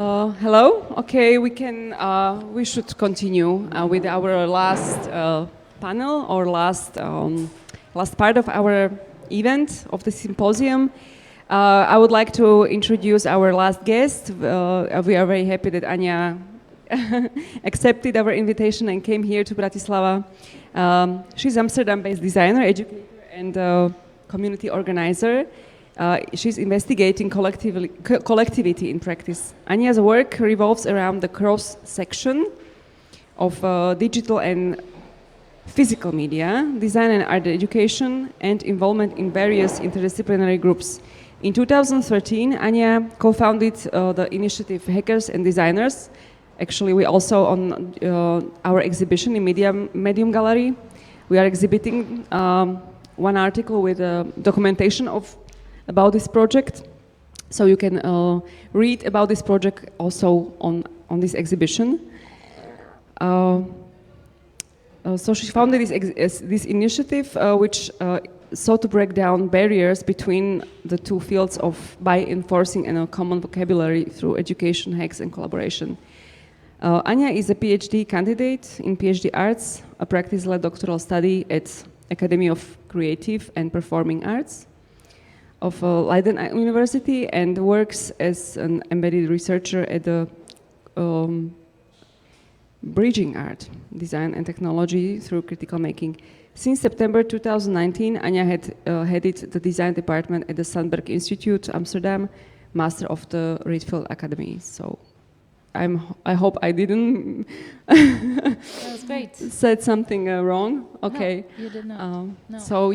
Hello. Okay, we should continue with our last panel or last part of our event of the symposium. I would like to introduce our last guest. We are very happy that Anya accepted our invitation and came here to Bratislava. She's Amsterdam-based designer, educator, and community organizer. She's investigating collectivity in practice. Anya's work revolves around the cross-section of digital and physical media, design and art education, and involvement in various interdisciplinary groups. In 2013, Anya co-founded the initiative Hackers and Desiners. Actually, we also on our exhibition in Medium Gallery. We are exhibiting one article with documentation about this project, so you can read about this project also on this exhibition. So she founded this initiative, which sought to break down barriers between the two fields by enforcing a common vocabulary through education, hacks, and collaboration. Anya is a PhD candidate in PhD Arts, a practice-led doctoral study at Academy of Creative and Performing Arts of Leiden University, and works as an embedded researcher at the Bridging Art, Design and Technology through Critical Making. Since September 2019, Anya had headed the design department at the Sandberg Institute, Amsterdam, master of the Rietveld Academy. So I hope I didn't That was great. said something wrong. Okay. No, you did not. No. So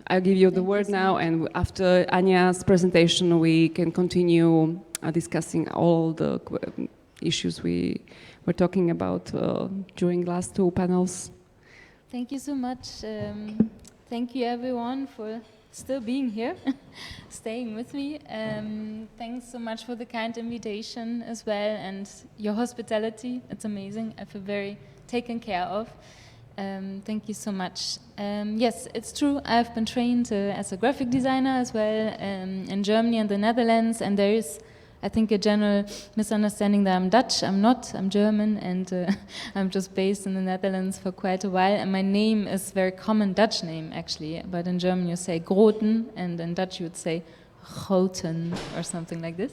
I'll give you the word now, and after Anya's presentation, we can continue discussing all the issues we were talking about during last two panels. Thank you so much. Thank you everyone for still being here, staying with me. Thanks so much for the kind invitation as well, and your hospitality. It's amazing. I feel very taken care of. Thank you so much. Yes, it's true. I've been trained as a graphic designer as well in Germany and the Netherlands, and there is, I think, a general misunderstanding that I'm Dutch. I'm not. I'm German, and I'm just based in the Netherlands for quite a while. And my name is a very common Dutch name, actually. But in German you say Groten, and in Dutch you would say Groten or something like this.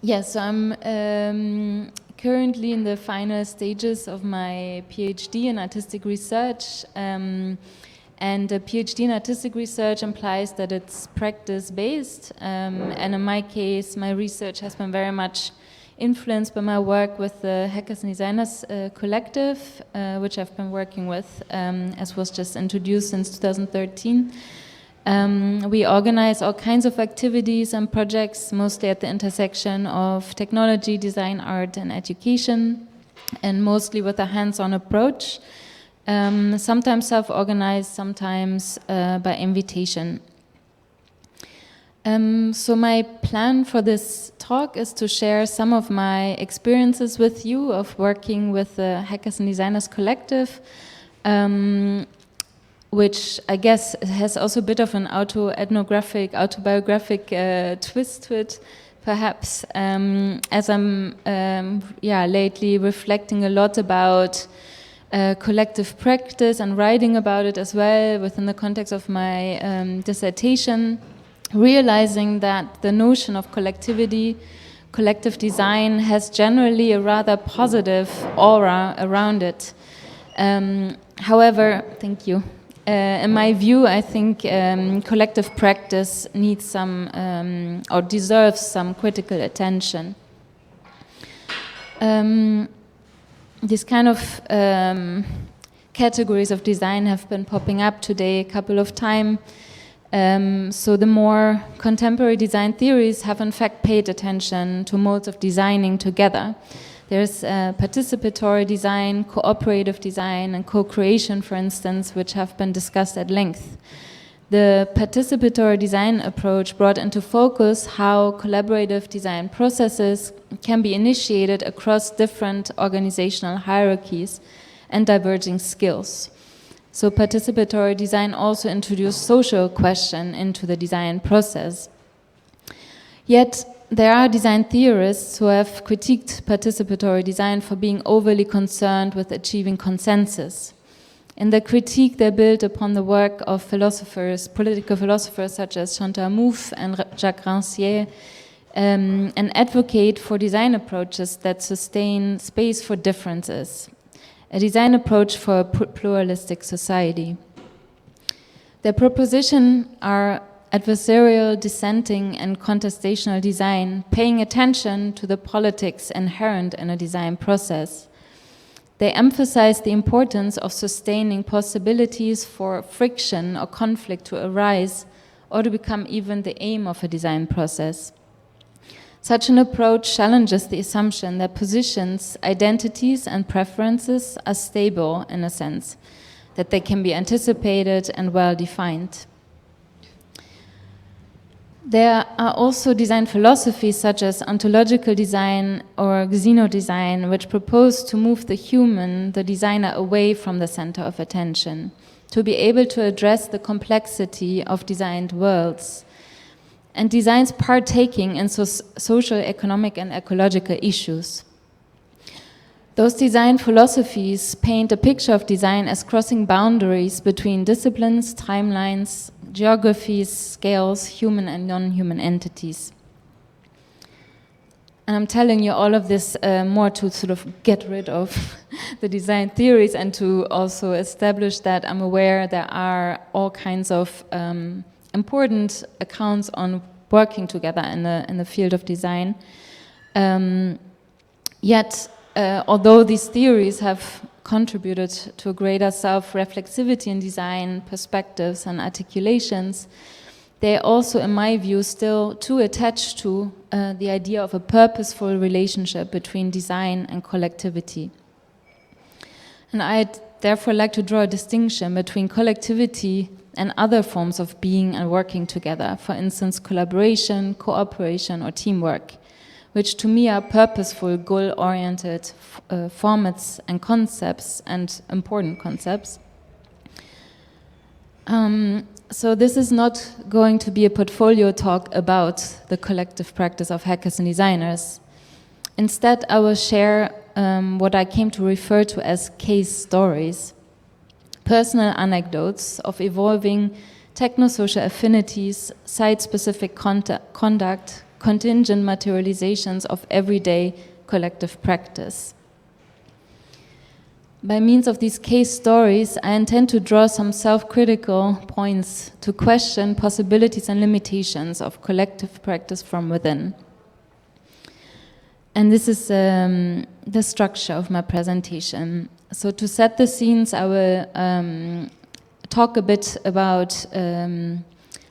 Yes, so I'm currently in the final stages of my PhD in artistic research. And a PhD in artistic research implies that it's practice-based. And in my case, my research has been very much influenced by my work with the Hackers and Designers collective, which I've been working with, as was just introduced since 2013. We organize all kinds of activities and projects, mostly at the intersection of technology, design, art, and education, and mostly with a hands-on approach. Sometimes self-organized, sometimes by invitation. So my plan for this talk is to share some of my experiences with you of working with the Hackers and Designers collective, which I guess has also a bit of an autobiographic twist to it, perhaps, as I'm lately reflecting a lot about collective practice and writing about it as well within the context of my dissertation, realizing that the notion of collectivity, collective design has generally a rather positive aura around it. However, thank you. In my view, I think collective practice needs some or deserves some critical attention. These kind of categories of design have been popping up today a couple of times. So the more contemporary design theories have in fact paid attention to modes of designing together. There's participatory design, cooperative design, and co-creation, for instance, which have been discussed at length. The participatory design approach brought into focus how collaborative design processes can be initiated across different organizational hierarchies and diverging skills. So participatory design also introduced social question into the design process. Yet there are design theorists who have critiqued participatory design for being overly concerned with achieving consensus. In the critique, they build upon the work of philosophers, political philosophers such as Chantal Mouffe and Jacques Rancière, and advocate for design approaches that sustain space for differences, a design approach for a pluralistic society. Their propositions are adversarial, dissenting, and contestational design, paying attention to the politics inherent in a design process. They emphasize the importance of sustaining possibilities for friction or conflict to arise or to become even the aim of a design process. Such an approach challenges the assumption that positions, identities, and preferences are stable in a sense, that they can be anticipated and well defined. There are also design philosophies such as ontological design or xenodesign, which propose to move the human, the designer, away from the center of attention, to be able to address the complexity of designed worlds, and designs partaking in social, economic, and ecological issues. Those design philosophies paint a picture of design as crossing boundaries between disciplines, timelines, geographies, scales, human and non-human entities. And I'm telling you all of this more to sort of get rid of the design theories and to also establish that I'm aware there are all kinds of important accounts on working together in the field of design. Yet, although these theories have contributed to a greater self-reflexivity in design, perspectives and articulations, they are also, in my view, still too attached to the idea of a purposeful relationship between design and collectivity. And I'd therefore like to draw a distinction between collectivity and other forms of being and working together, for instance, collaboration, cooperation, or teamwork, which to me are purposeful, goal-oriented formats and concepts, and important concepts. So this is not going to be a portfolio talk about the collective practice of hackers and designers. Instead, I will share what I came to refer to as case stories, personal anecdotes of evolving technosocial affinities, site-specific conduct, contingent materializations of everyday collective practice. By means of these case stories, I intend to draw some self-critical points to question possibilities and limitations of collective practice from within. And this is the structure of my presentation. So to set the scenes, I will talk a bit about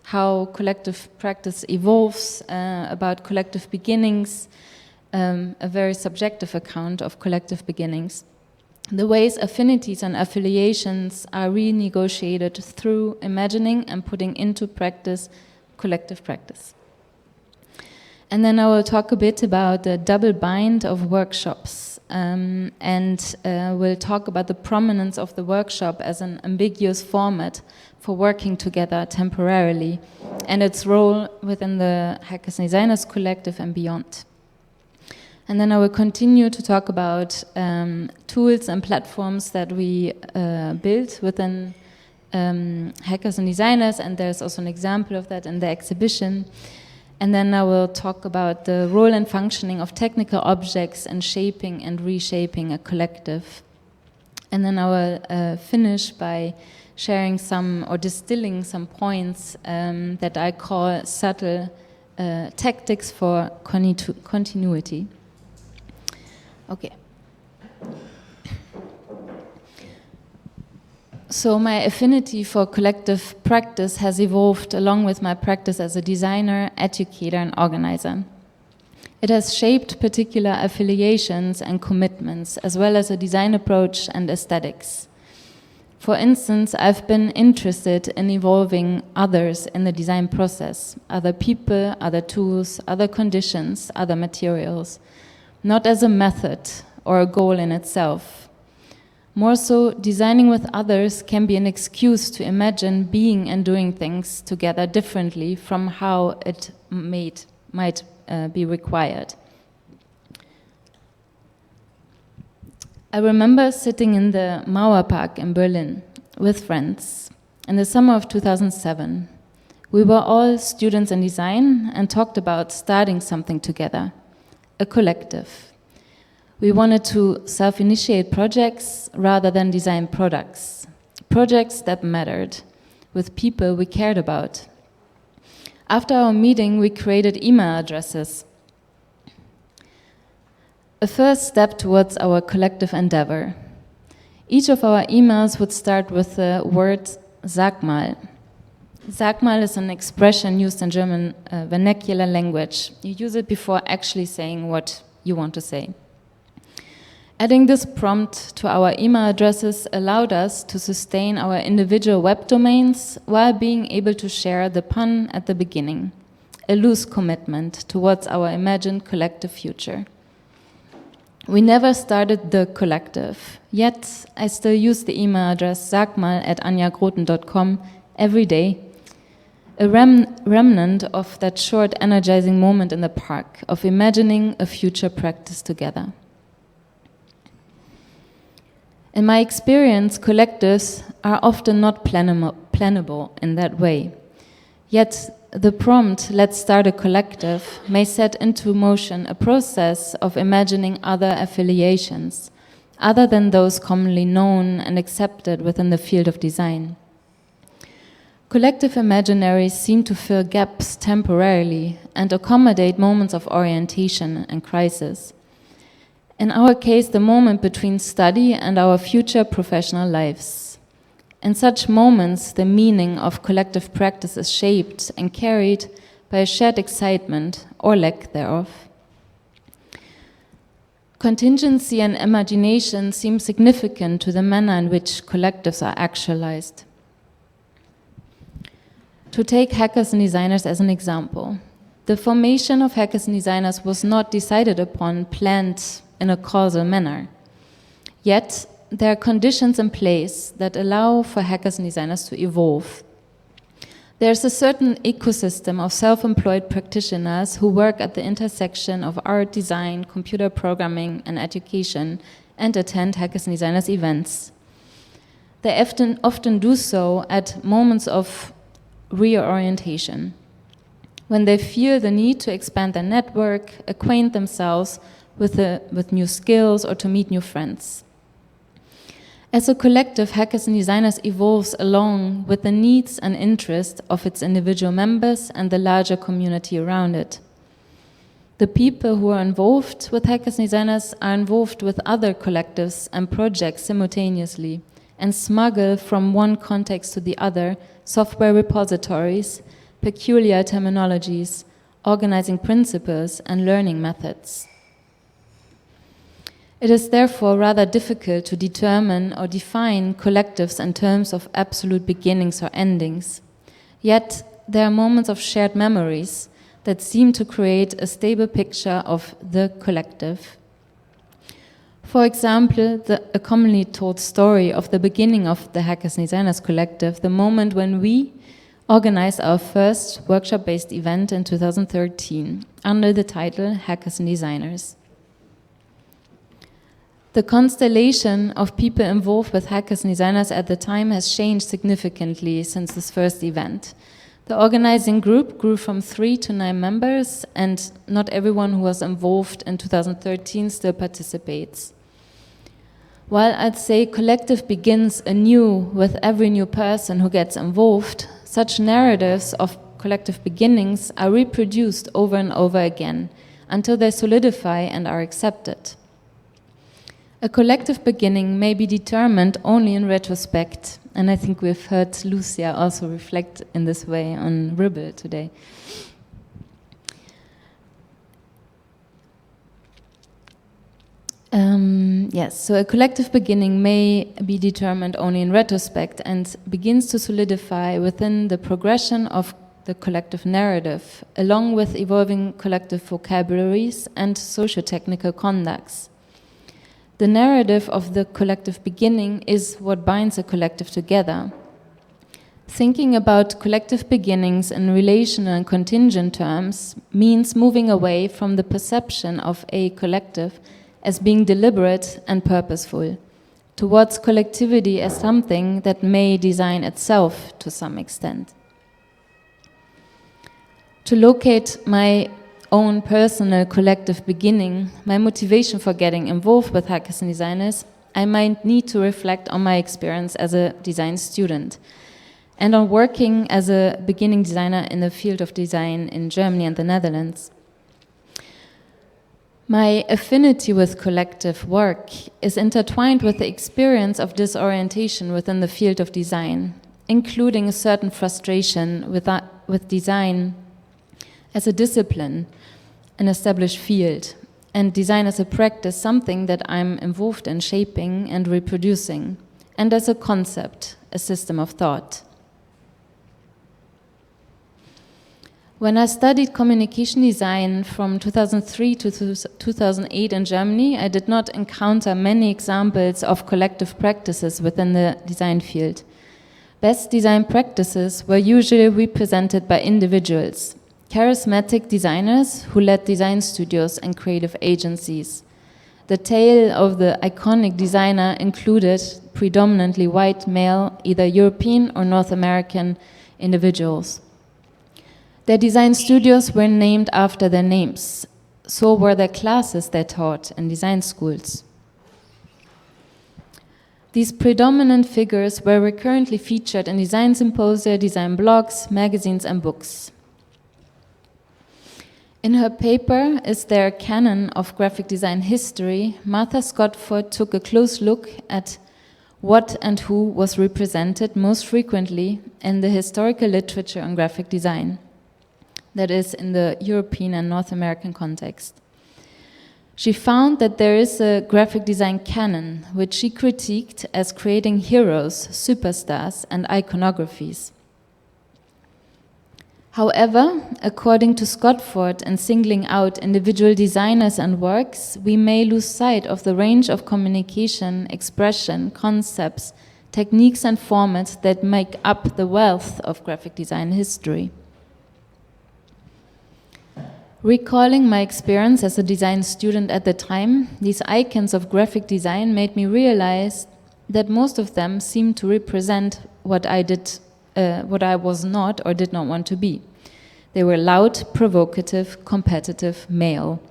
how collective practice evolves, about collective beginnings, a very subjective account of collective beginnings. The ways affinities and affiliations are renegotiated through imagining and putting into practice collective practice. And then I will talk a bit about the double bind of workshops, and we'll talk about the prominence of the workshop as an ambiguous format for working together temporarily, and its role within the Hackers and Designers Collective and beyond. And then I will continue to talk about tools and platforms that we built within Hackers and Designers, and there's also an example of that in the exhibition. And then I will talk about the role and functioning of technical objects in shaping and reshaping a collective. And then I will finish by sharing some, or distilling some points that I call subtle tactics for continuity. Okay. So my affinity for collective practice has evolved along with my practice as a designer, educator, and organizer. It has shaped particular affiliations and commitments, as well as a design approach and aesthetics. For instance, I've been interested in evolving others in the design process, other people, other tools, other conditions, other materials, not as a method or a goal in itself. More so, designing with others can be an excuse to imagine being and doing things together differently from how it might be required. I remember sitting in the Mauerpark in Berlin with friends in the summer of 2007. We were all students in design and talked about starting something together, a collective. We wanted to self-initiate projects rather than design products, projects that mattered, with people we cared about. After our meeting, we created email addresses, a first step towards our collective endeavor. Each of our emails would start with the word "Sag mal." Sag mal is an expression used in German vernacular language. You use it before actually saying what you want to say. Adding this prompt to our email addresses allowed us to sustain our individual web domains while being able to share the pun at the beginning, a loose commitment towards our imagined collective future. We never started the collective, yet I still use the email address sagmal@anjagroten.com every day, a remnant of that short energizing moment in the park, of imagining a future practice together. In my experience, collectives are often not plannable in that way. Yet the prompt, "Let's start a collective," may set into motion a process of imagining other affiliations, other than those commonly known and accepted within the field of design. Collective imaginaries seem to fill gaps temporarily and accommodate moments of orientation and crisis. In our case, the moment between study and our future professional lives. In such moments, the meaning of collective practice is shaped and carried by a shared excitement or lack thereof. Contingency and imagination seem significant to the manner in which collectives are actualized. To take Hackers and Designers as an example, the formation of Hackers and Designers was not decided upon, planned in a causal manner. Yet, there are conditions in place that allow for Hackers and Designers to evolve. There's a certain ecosystem of self-employed practitioners who work at the intersection of art, design, computer programming, and education, and attend Hackers and Designers events. They often do so at moments of reorientation, when they feel the need to expand their network, acquaint themselves with new skills, or to meet new friends. As a collective, Hackers and Designers evolves along with the needs and interests of its individual members and the larger community around it. The people who are involved with Hackers and Designers are involved with other collectives and projects simultaneously and smuggle from one context to the other software repositories, peculiar terminologies, organizing principles, and learning methods. It is therefore rather difficult to determine or define collectives in terms of absolute beginnings or endings. Yet, there are moments of shared memories that seem to create a stable picture of the collective. For example, a commonly told story of the beginning of the Hackers and Designers collective, the moment when we organized our first workshop-based event in 2013 under the title Hackers and Designers. The constellation of people involved with Hackers and Designers at the time has changed significantly since this first event. The organizing group grew from 3 to 9 members, and not everyone who was involved in 2013 still participates. While I'd say collective begins anew with every new person who gets involved, such narratives of collective beginnings are reproduced over and over again until they solidify and are accepted. A collective beginning may be determined only in retrospect, and I think we've heard Lucia also reflect in this way on Ribble today. Yes, so a collective beginning may be determined only in retrospect and begins to solidify within the progression of the collective narrative, along with evolving collective vocabularies and socio-technical conducts. The narrative of the collective beginning is what binds a collective together. Thinking about collective beginnings in relational and contingent terms means moving away from the perception of a collective as being deliberate and purposeful, towards collectivity as something that may design itself to some extent. To locate my own personal collective beginning, my motivation for getting involved with hackers and designers, I might need to reflect on my experience as a design student and on working as a beginning designer in the field of design in Germany and the Netherlands. My affinity with collective work is intertwined with the experience of disorientation within the field of design, including a certain frustration with design as a discipline, an established field, and design as a practice, something that I'm involved in shaping and reproducing, and as a concept, a system of thought. When I studied communication design from 2003 to 2008 in Germany, I did not encounter many examples of collective practices within the design field. Best design practices were usually represented by individuals, charismatic designers who led design studios and creative agencies. The tale of the iconic designer included predominantly white male, either European or North American individuals. Their design studios were named after their names. So were their classes they taught in design schools. These predominant figures were recurrently featured in design symposia, design blogs, magazines, and books. In her paper, Is There a Canon of Graphic Design History?, Martha Scottford took a close look at what and who was represented most frequently in the historical literature on graphic design, that is, in the European and North American context. She found that there is a graphic design canon, which she critiqued as creating heroes, superstars, and iconographies. However, according to Scottford, and singling out individual designers and works, we may lose sight of the range of communication, expression, concepts, techniques, and formats that make up the wealth of graphic design history. Recalling my experience as a design student at the time, these icons of graphic design made me realize that most of them seemed to represent what I was not or did not want to be. They were loud, provocative, competitive, male.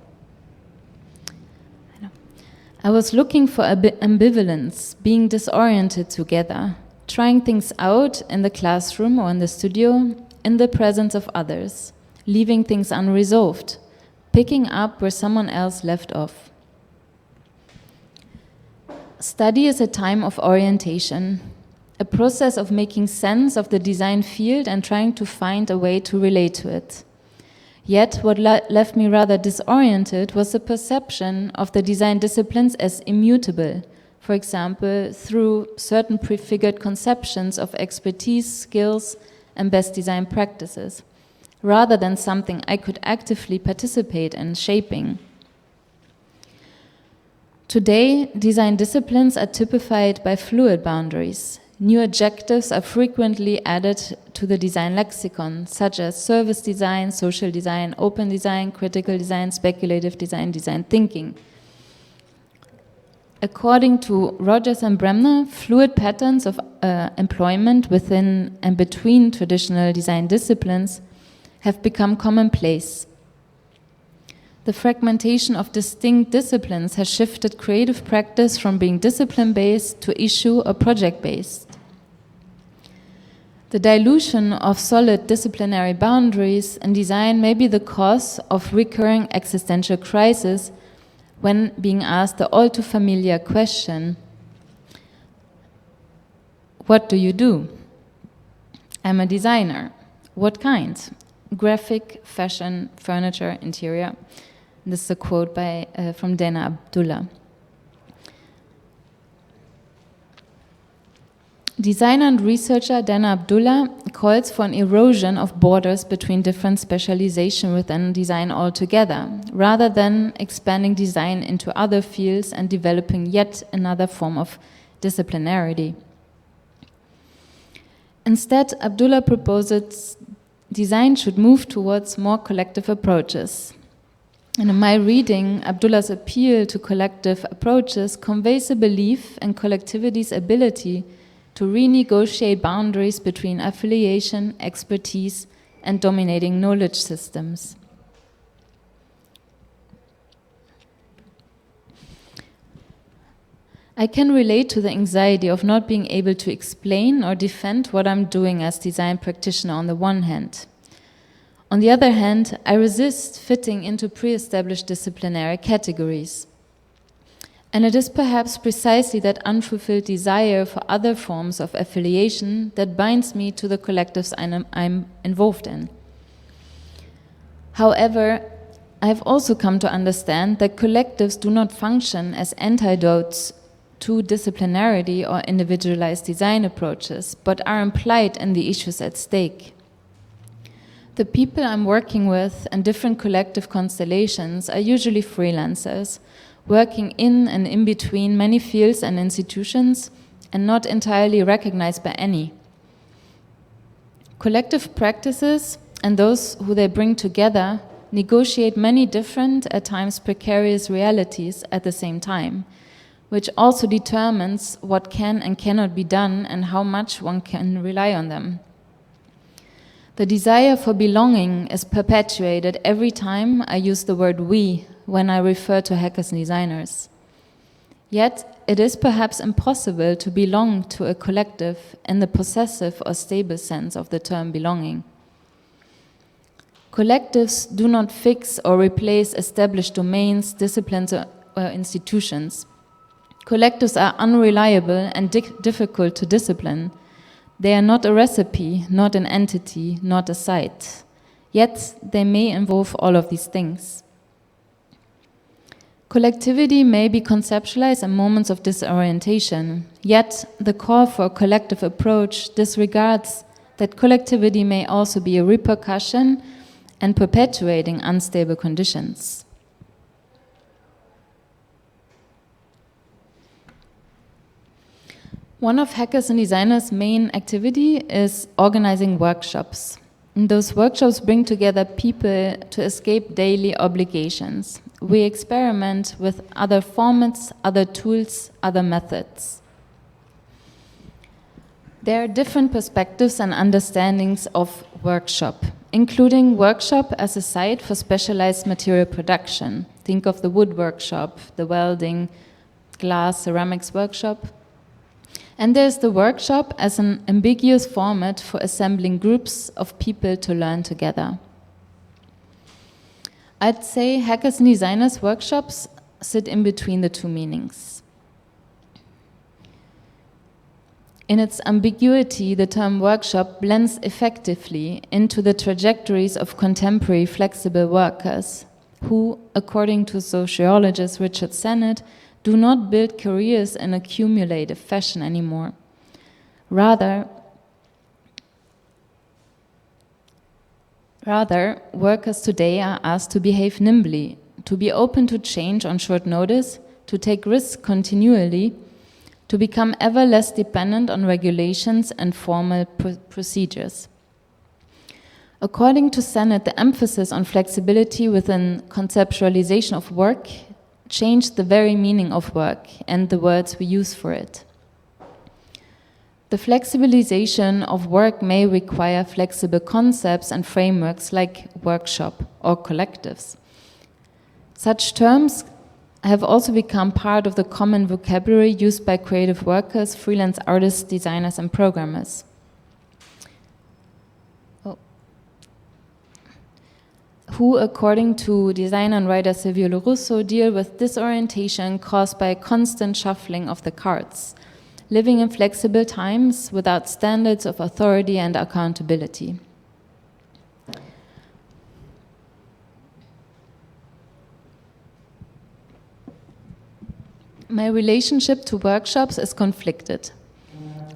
I was looking for ambivalence, being disoriented together, trying things out in the classroom or in the studio, in the presence of others, leaving things unresolved, picking up where someone else left off. Study is a time of orientation, a process of making sense of the design field and trying to find a way to relate to it. Yet what left me rather disoriented was the perception of the design disciplines as immutable, for example, through certain prefigured conceptions of expertise, skills, and best design practices, rather than something I could actively participate in shaping. Today, design disciplines are typified by fluid boundaries. New adjectives are frequently added to the design lexicon, such as service design, social design, open design, critical design, speculative design, design thinking. According to Rogers and Bremner, fluid patterns of employment within and between traditional design disciplines have become commonplace. The fragmentation of distinct disciplines has shifted creative practice from being discipline-based to issue or project-based. The dilution of solid disciplinary boundaries in design may be the cause of recurring existential crisis when being asked the all-too-familiar question, what do you do? I'm a designer. What kind? Graphic, fashion, furniture, interior. This is a quote from Dana Abdullah. Designer and researcher Dana Abdullah calls for an erosion of borders between different specialization within design altogether, rather than expanding design into other fields and developing yet another form of disciplinarity. Instead, Abdullah proposes design should move towards more collective approaches. And in my reading, Abdullah's appeal to collective approaches conveys a belief in collectivity's ability to renegotiate boundaries between affiliation, expertise, and dominating knowledge systems. I can relate to the anxiety of not being able to explain or defend what I'm doing as design practitioner on the one hand. On the other hand, I resist fitting into pre-established disciplinary categories. And it is perhaps precisely that unfulfilled desire for other forms of affiliation that binds me to the collectives I'm involved in. However, I have also come to understand that collectives do not function as antidotes to disciplinarity or individualized design approaches, but are implied in the issues at stake. The people I'm working with in different collective constellations are usually freelancers, working in and in between many fields and institutions, and not entirely recognized by any. Collective practices and those who they bring together negotiate many different, at times precarious realities at the same time, which also determines what can and cannot be done and how much one can rely on them. The desire for belonging is perpetuated every time I use the word we when I refer to hackers and designers. Yet, it is perhaps impossible to belong to a collective in the possessive or stable sense of the term belonging. Collectives do not fix or replace established domains, disciplines, or institutions. Collectives are unreliable and difficult to discipline. They are not a recipe, not an entity, not a site. Yet they may involve all of these things. Collectivity may be conceptualized in moments of disorientation, yet the call for a collective approach disregards that collectivity may also be a repercussion and perpetuating unstable conditions. One of hackers and designers' main activity is organizing workshops. And those workshops bring together people to escape daily obligations. We experiment with other formats, other tools, other methods. There are different perspectives and understandings of workshop, including workshop as a site for specialized material production. Think of the wood workshop, the welding, glass, ceramics workshop. And there's the workshop as an ambiguous format for assembling groups of people to learn together. I'd say hackers and designers workshops sit in between the two meanings. In its ambiguity, the term workshop blends effectively into the trajectories of contemporary flexible workers who, according to sociologist Richard Sennett, do not build careers in a cumulative fashion anymore. Rather, workers today are asked to behave nimbly, to be open to change on short notice, to take risks continually, to become ever less dependent on regulations and formal procedures. According to Sennett, the emphasis on flexibility within conceptualization of work changed the very meaning of work and the words we use for it. The flexibilization of work may require flexible concepts and frameworks like workshop or collectives. Such terms have also become part of the common vocabulary used by creative workers, freelance artists, designers, and programmers. Who, according to designer and writer Silvio Lorusso, deal with disorientation caused by a constant shuffling of the cards, living in flexible times without standards of authority and accountability. My relationship to workshops is conflicted.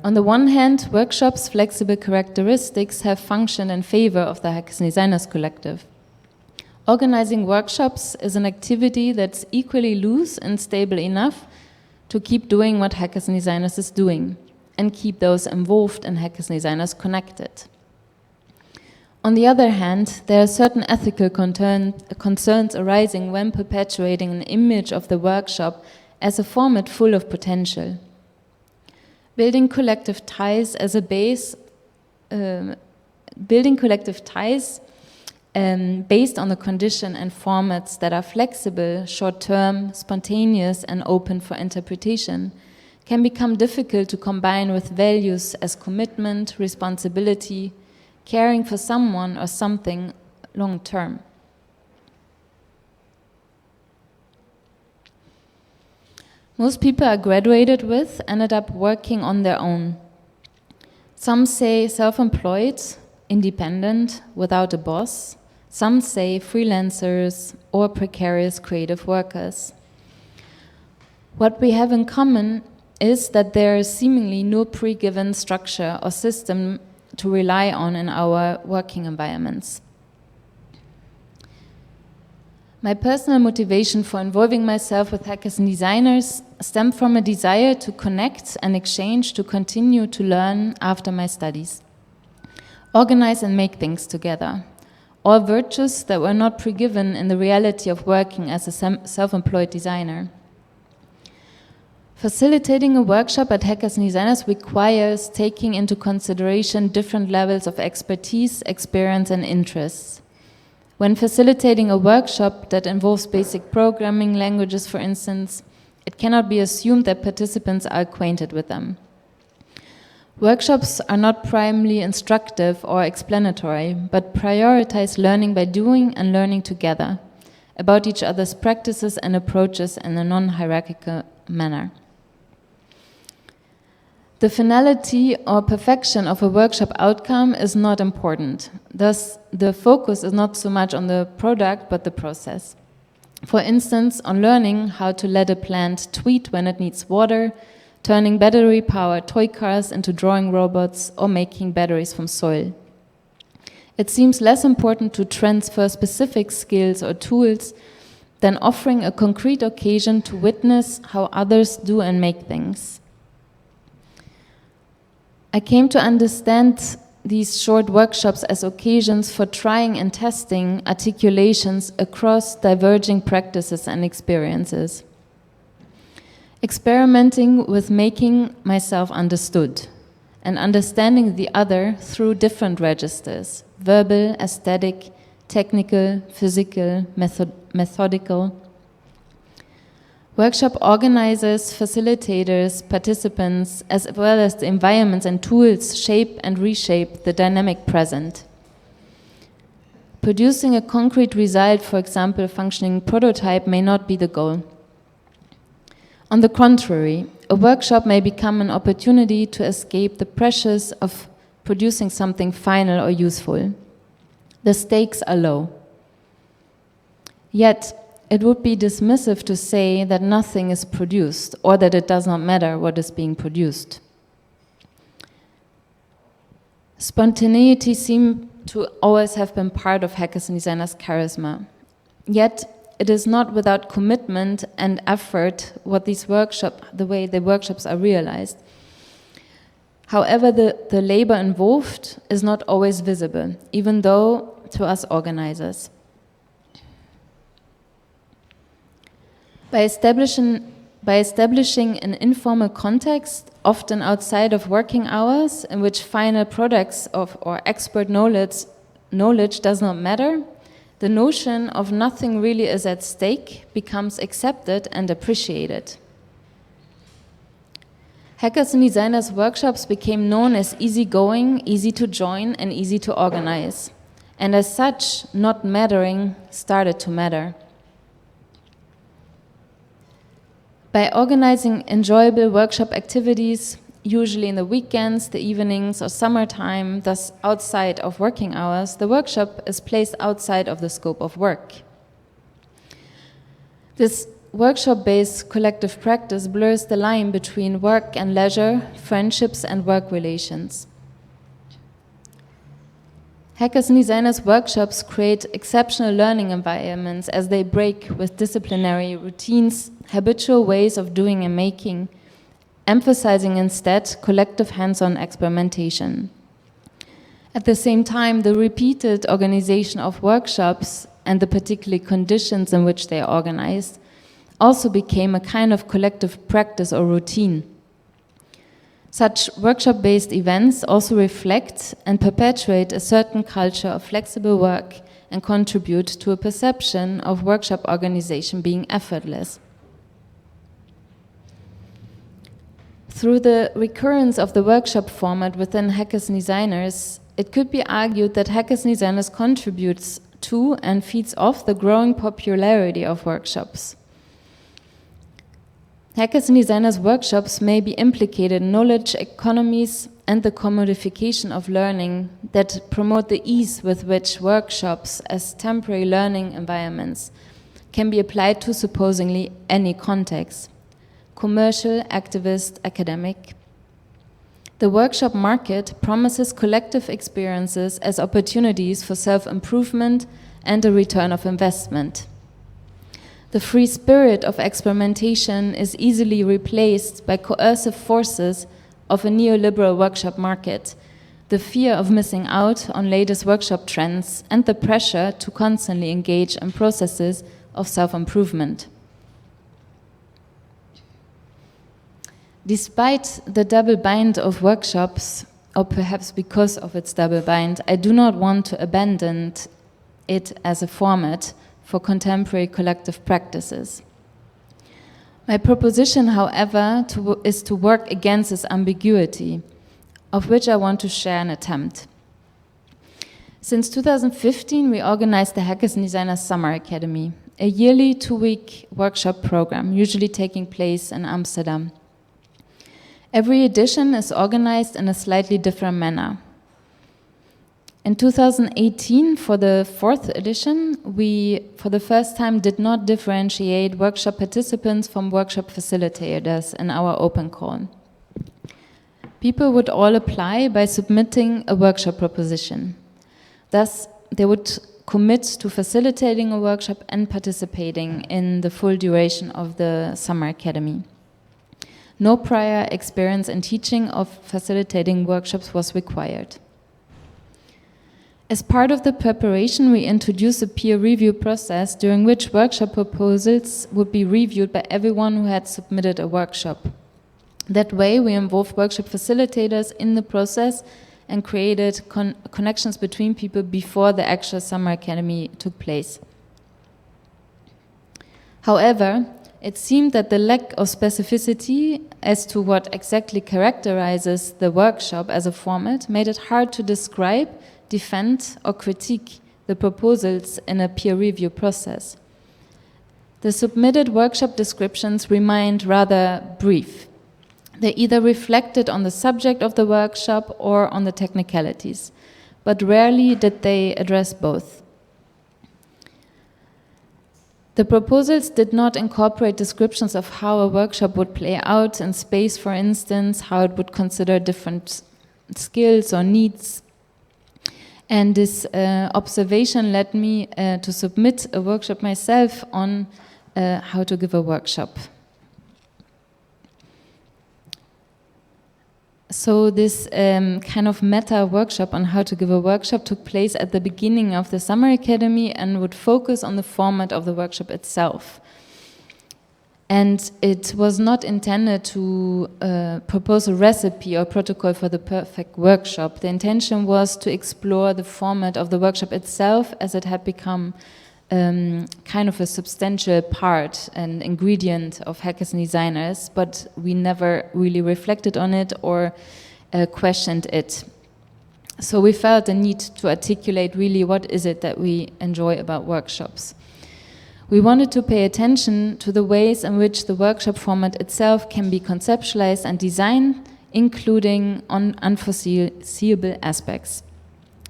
On the one hand, workshops' flexible characteristics have functioned in favor of the Hackers and Designers Collective. Organizing workshops is an activity that's equally loose and stable enough to keep doing what Hackers and Designers is doing. and keep those involved in hackers and designers connected. On the other hand, there are certain ethical concerns arising when perpetuating an image of the workshop as a format full of potential. Building collective ties as a base, based on the condition and formats that are flexible, short-term, spontaneous, and open for interpretation, can become difficult to combine with values as commitment, responsibility, caring for someone or something long-term. Most people I graduated with ended up working on their own. Some say self-employed, independent, without a boss. Some say freelancers or precarious creative workers. What we have in common is that there is seemingly no pre-given structure or system to rely on in our working environments. My personal motivation for involving myself with hackers and designers stemmed from a desire to connect and exchange, to continue to learn after my studies, organize and make things together. All virtues that were not pre-given in the reality of working as a self-employed designer. Facilitating a workshop at Hackers and Designers requires taking into consideration different levels of expertise, experience, and interests. When facilitating a workshop that involves basic programming languages, for instance, it cannot be assumed that participants are acquainted with them. Workshops are not primarily instructive or explanatory, but prioritize learning by doing and learning together about each other's practices and approaches in a non-hierarchical manner. The finality or perfection of a workshop outcome is not important. Thus, the focus is not so much on the product, but the process. For instance, on learning how to let a plant tweet when it needs water, turning battery-powered toy cars into drawing robots, or making batteries from soil. It seems less important to transfer specific skills or tools than offering a concrete occasion to witness how others do and make things. I came to understand these short workshops as occasions for trying and testing articulations across diverging practices and experiences. Experimenting with making myself understood and understanding the other through different registers: verbal, aesthetic, technical, physical, methodical. Workshop organizers, facilitators, participants, as well as the environments and tools shape and reshape the dynamic present. Producing a concrete result, for example, a functioning prototype, may not be the goal. On the contrary, a workshop may become an opportunity to escape the pressures of producing something final or useful. The stakes are low. Yet, it would be dismissive to say that nothing is produced or that it does not matter what is being produced. Spontaneity seems to always have been part of Hackers and Designers' charisma. Yet, it is not without commitment and effort the way the workshops are realized. However, the labor involved is not always visible, even though to us organizers. By establishing an informal context, often outside of working hours, in which final products or expert knowledge does not matter, the notion of nothing really is at stake becomes accepted and appreciated. Hackers and Designers workshops became known as easygoing, easy to join, and easy to organize. And as such, not mattering started to matter. By organizing enjoyable workshop activities, usually in the weekends, the evenings, or summertime, thus outside of working hours, the workshop is placed outside of the scope of work. This workshop-based collective practice blurs the line between work and leisure, friendships and work relations. Hackers and Designers workshops create exceptional learning environments as they break with disciplinary routines, habitual ways of doing and making, emphasizing instead collective hands-on experimentation. At the same time, the repeated organization of workshops and the particular conditions in which they are organized also became a kind of collective practice or routine. Such workshop-based events also reflect and perpetuate a certain culture of flexible work and contribute to a perception of workshop organization being effortless. Through the recurrence of the workshop format within Hackers and Desiners, it could be argued that Hackers and Desiners contributes to and feeds off the growing popularity of workshops. Hackers and Desiners workshops may be implicated in knowledge economies and the commodification of learning that promote the ease with which workshops as temporary learning environments can be applied to supposedly any context, commercial, activist, academic. The workshop market promises collective experiences as opportunities for self-improvement and a return of investment. The free spirit of experimentation is easily replaced by coercive forces of a neoliberal workshop market, the fear of missing out on latest workshop trends, and the pressure to constantly engage in processes of self-improvement. Despite the double bind of workshops, or perhaps because of its double bind, I do not want to abandon it as a format for contemporary collective practices. My proposition, however, is to work against this ambiguity, of which I want to share an attempt. Since 2015, we organized the Hackers and Desiners Summer Academy, a yearly 2-week workshop program, usually taking place in Amsterdam. Every edition is organized in a slightly different manner. In 2018, for the 4th edition, we, for the first time, did not differentiate workshop participants from workshop facilitators in our open call. People would all apply by submitting a workshop proposition. Thus, they would commit to facilitating a workshop and participating in the full duration of the Summer Academy. No prior experience in teaching or facilitating workshops was required. As part of the preparation, we introduced a peer review process during which workshop proposals would be reviewed by everyone who had submitted a workshop. That way, we involved workshop facilitators in the process and created connections between people before the actual Summer Academy took place. However, it seemed that the lack of specificity as to what exactly characterizes the workshop as a format made it hard to describe, defend, or critique the proposals in a peer review process. The submitted workshop descriptions remained rather brief. They either reflected on the subject of the workshop or on the technicalities, but rarely did they address both. The proposals did not incorporate descriptions of how a workshop would play out in space, for instance, how it would consider different skills or needs. And this observation led me to submit a workshop myself on how to give a workshop. So this kind of meta workshop on how to give a workshop took place at the beginning of the Summer Academy and would focus on the format of the workshop itself. And it was not intended to propose a recipe or protocol for the perfect workshop. The intention was to explore the format of the workshop itself as it had become kind of a substantial part and ingredient of Hackers and Desiners, but we never really reflected on it or questioned it. So we felt the need to articulate really what is it that we enjoy about workshops. We wanted to pay attention to the ways in which the workshop format itself can be conceptualized and designed, including on unforeseeable aspects.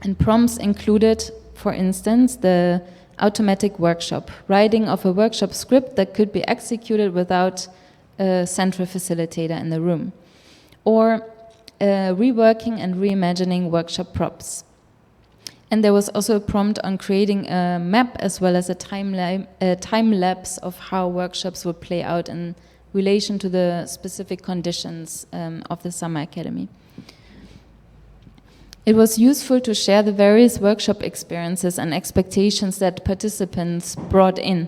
And prompts included, for instance, the automatic workshop, writing of a workshop script that could be executed without a central facilitator in the room, or reworking and reimagining workshop props. And there was also a prompt on creating a map as well as a time lapse of how workshops would play out in relation to the specific conditions of the summer academy. It was useful to share the various workshop experiences and expectations that participants brought in,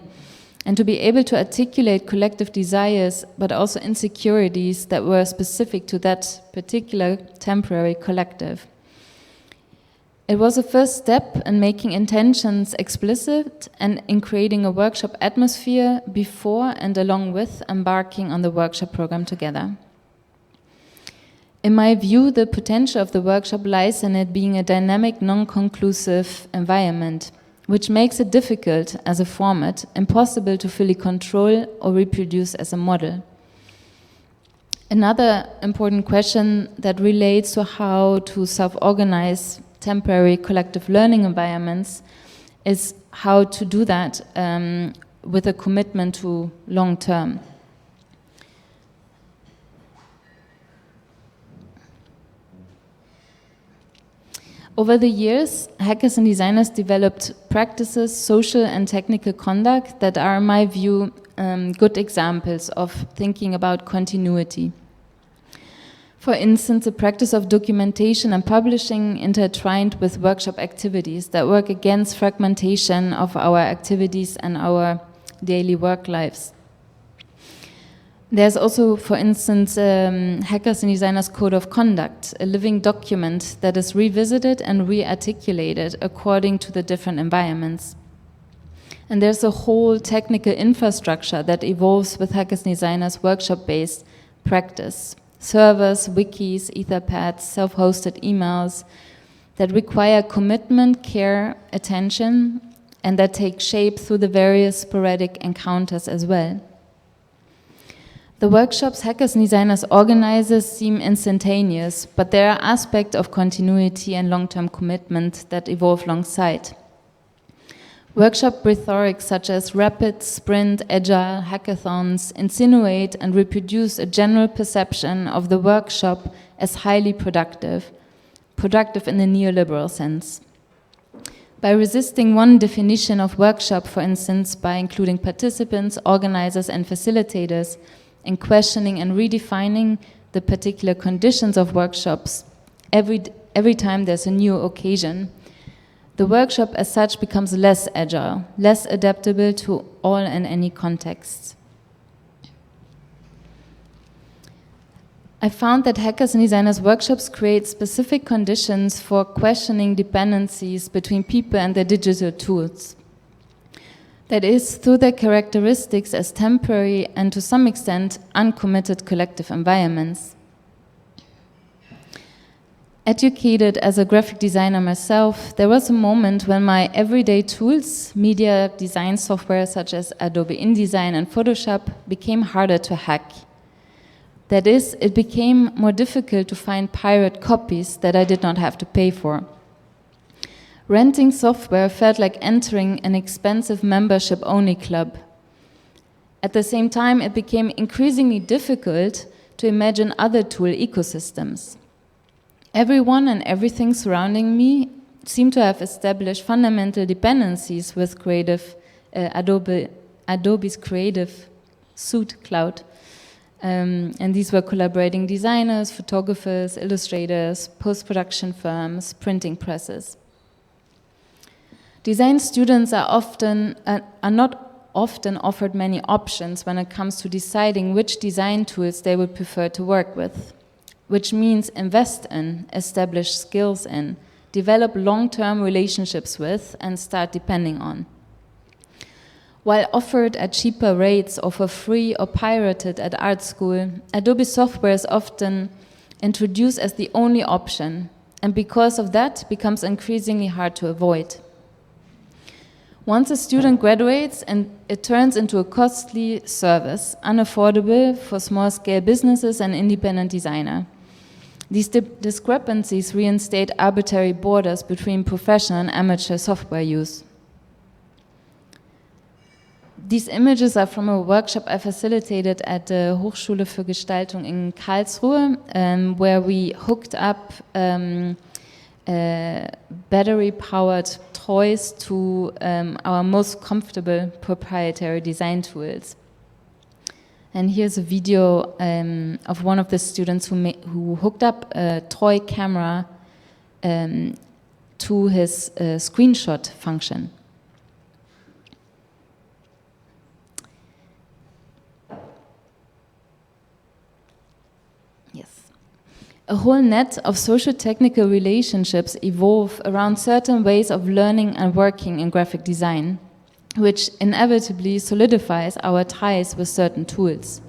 and to be able to articulate collective desires, but also insecurities that were specific to that particular temporary collective. It was a first step in making intentions explicit and in creating a workshop atmosphere before and along with embarking on the workshop program together. In my view, the potential of the workshop lies in it being a dynamic, non-conclusive environment, which makes it difficult as a format, impossible to fully control or reproduce as a model. Another important question that relates to how to self-organize temporary collective learning environments is how to do that with a commitment to long-term. Over the years, hackers and designers developed practices, social and technical conduct that are, in my view, good examples of thinking about continuity. For instance, the practice of documentation and publishing intertwined with workshop activities that work against fragmentation of our activities and our daily work lives. There's also, for instance, Hackers and Designers Code of Conduct, a living document that is revisited and re-articulated according to the different environments. And there's a whole technical infrastructure that evolves with Hackers and Designers workshop-based practice. Servers, wikis, etherpads, self-hosted emails that require commitment, care, attention, and that take shape through the various sporadic encounters as well. The workshops Hackers and Designers organizers seem instantaneous, but there are aspects of continuity and long-term commitment that evolve alongside. Workshop rhetoric such as rapid, sprint, agile, hackathons insinuate and reproduce a general perception of the workshop as highly productive in the neoliberal sense. By resisting one definition of workshop, for instance, by including participants, organizers, and facilitators, in questioning and redefining the particular conditions of workshops, every time there's a new occasion, the workshop as such becomes less agile, less adaptable to all and any contexts. I found that Hackers and Designers workshops create specific conditions for questioning dependencies between people and their digital tools. That is, through their characteristics as temporary and to some extent uncommitted collective environments. Educated as a graphic designer myself, there was a moment when my everyday tools, media design software such as Adobe InDesign and Photoshop, became harder to hack. That is, it became more difficult to find pirate copies that I did not have to pay for. Renting software felt like entering an expensive membership-only club. At the same time, it became increasingly difficult to imagine other tool ecosystems. Everyone and everything surrounding me seemed to have established fundamental dependencies with Adobe's Creative Suite Cloud. And these were collaborating designers, photographers, illustrators, post-production firms, printing presses. Design students are not often offered many options when it comes to deciding which design tools they would prefer to work with, which means invest in, establish skills in, develop long-term relationships with, and start depending on. While offered at cheaper rates or for free or pirated at art school, Adobe software is often introduced as the only option, and because of that, becomes increasingly hard to avoid. Once a student graduates, and it turns into a costly service, unaffordable for small-scale businesses and independent designer. These discrepancies reinstate arbitrary borders between professional and amateur software use. These images are from a workshop I facilitated at the Hochschule für Gestaltung in Karlsruhe, where we hooked up battery-powered toys to our most comfortable proprietary design tools. And here's a video of one of the students who hooked up a toy camera to his screenshot function. Yes. A whole net of socio-technical relationships evolve around certain ways of learning and working in graphic design, which inevitably solidifies our ties with certain tools.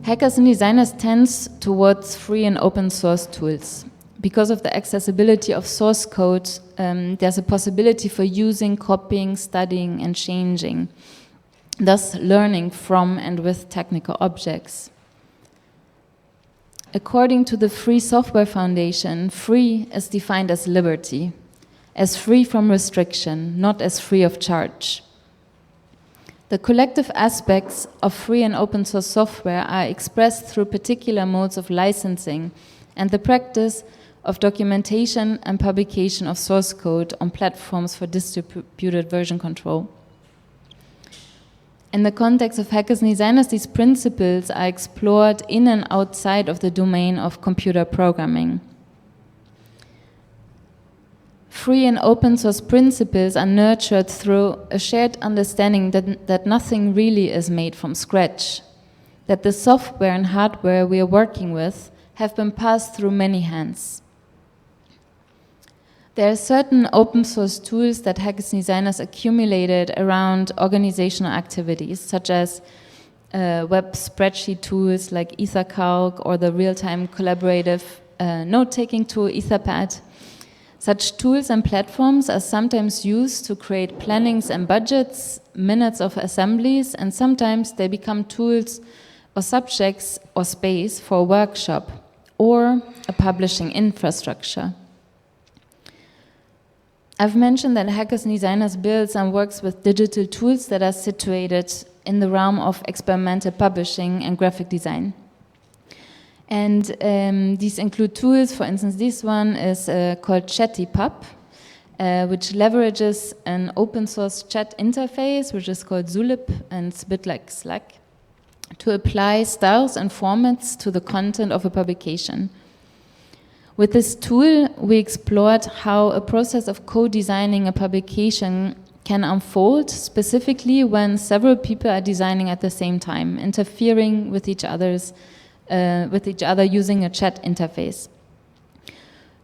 Hackers and designers tend towards free and open source tools. Because of the accessibility of source code, there's a possibility for using, copying, studying, and changing, thus learning from and with technical objects. According to the Free Software Foundation, free is defined as liberty, as free from restriction, not as free of charge. The collective aspects of free and open source software are expressed through particular modes of licensing and the practice of documentation and publication of source code on platforms for distributed version control. In the context of hackers and designers, these principles are explored in and outside of the domain of computer programming. Free and open source principles are nurtured through a shared understanding that nothing really is made from scratch, that the software and hardware we are working with have been passed through many hands. There are certain open source tools that hackers and designers accumulated around organizational activities, such as web spreadsheet tools like EtherCalc or the real-time collaborative note-taking tool Etherpad. Such tools and platforms are sometimes used to create plannings and budgets, minutes of assemblies, and sometimes they become tools or subjects or space for a workshop or a publishing infrastructure. I've mentioned that hackers and designers builds and works with digital tools that are situated in the realm of experimental publishing and graphic design. And these include tools, for instance, this one is called ChattyPub, which leverages an open source chat interface, which is called Zulip, and it's a bit like Slack, to apply styles and formats to the content of a publication. With this tool, we explored how a process of co-designing a publication can unfold, specifically when several people are designing at the same time, interfering with each other using a chat interface.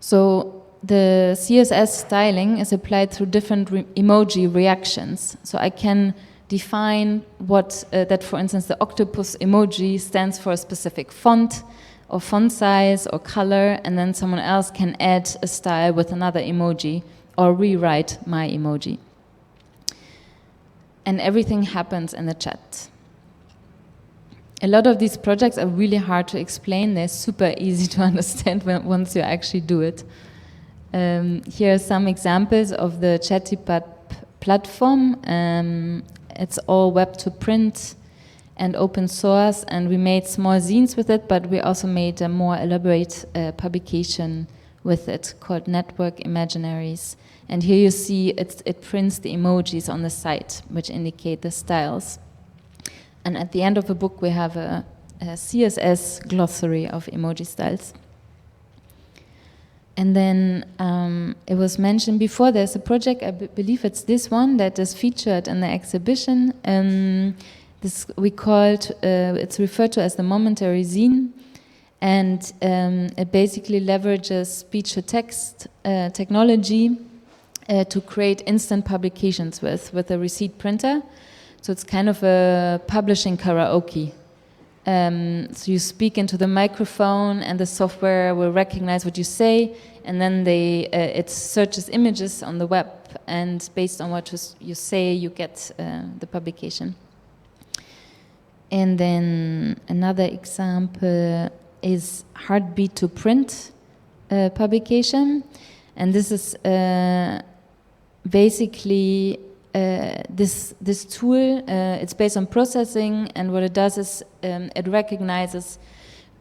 So the CSS styling is applied through different emoji reactions. So I can define that, for instance, the octopus emoji stands for a specific font, or font size or color, and then someone else can add a style with another emoji or rewrite my emoji. And everything happens in the chat. A lot of these projects are really hard to explain. They're super easy to understand once you actually do it. Here are some examples of the ChattyPub platform. It's all web to print and open source, and we made small zines with it, but we also made a more elaborate publication with it called Network Imaginaries. And here you see it prints the emojis on the site, which indicate the styles. And at the end of the book, we have a CSS glossary of emoji styles. And then it was mentioned before, there's a project, I believe it's this one, that is featured in the exhibition. It's referred to as the momentary zine, and it basically leverages speech-to-text technology to create instant publications with a receipt printer. So it's kind of a publishing karaoke. So you speak into the microphone, and the software will recognize what you say, and then it searches images on the web, and based on what you say, you get the publication. And then another example is Heartbeat to Print publication. And this is basically this tool. It's based on processing, and what it does is it recognizes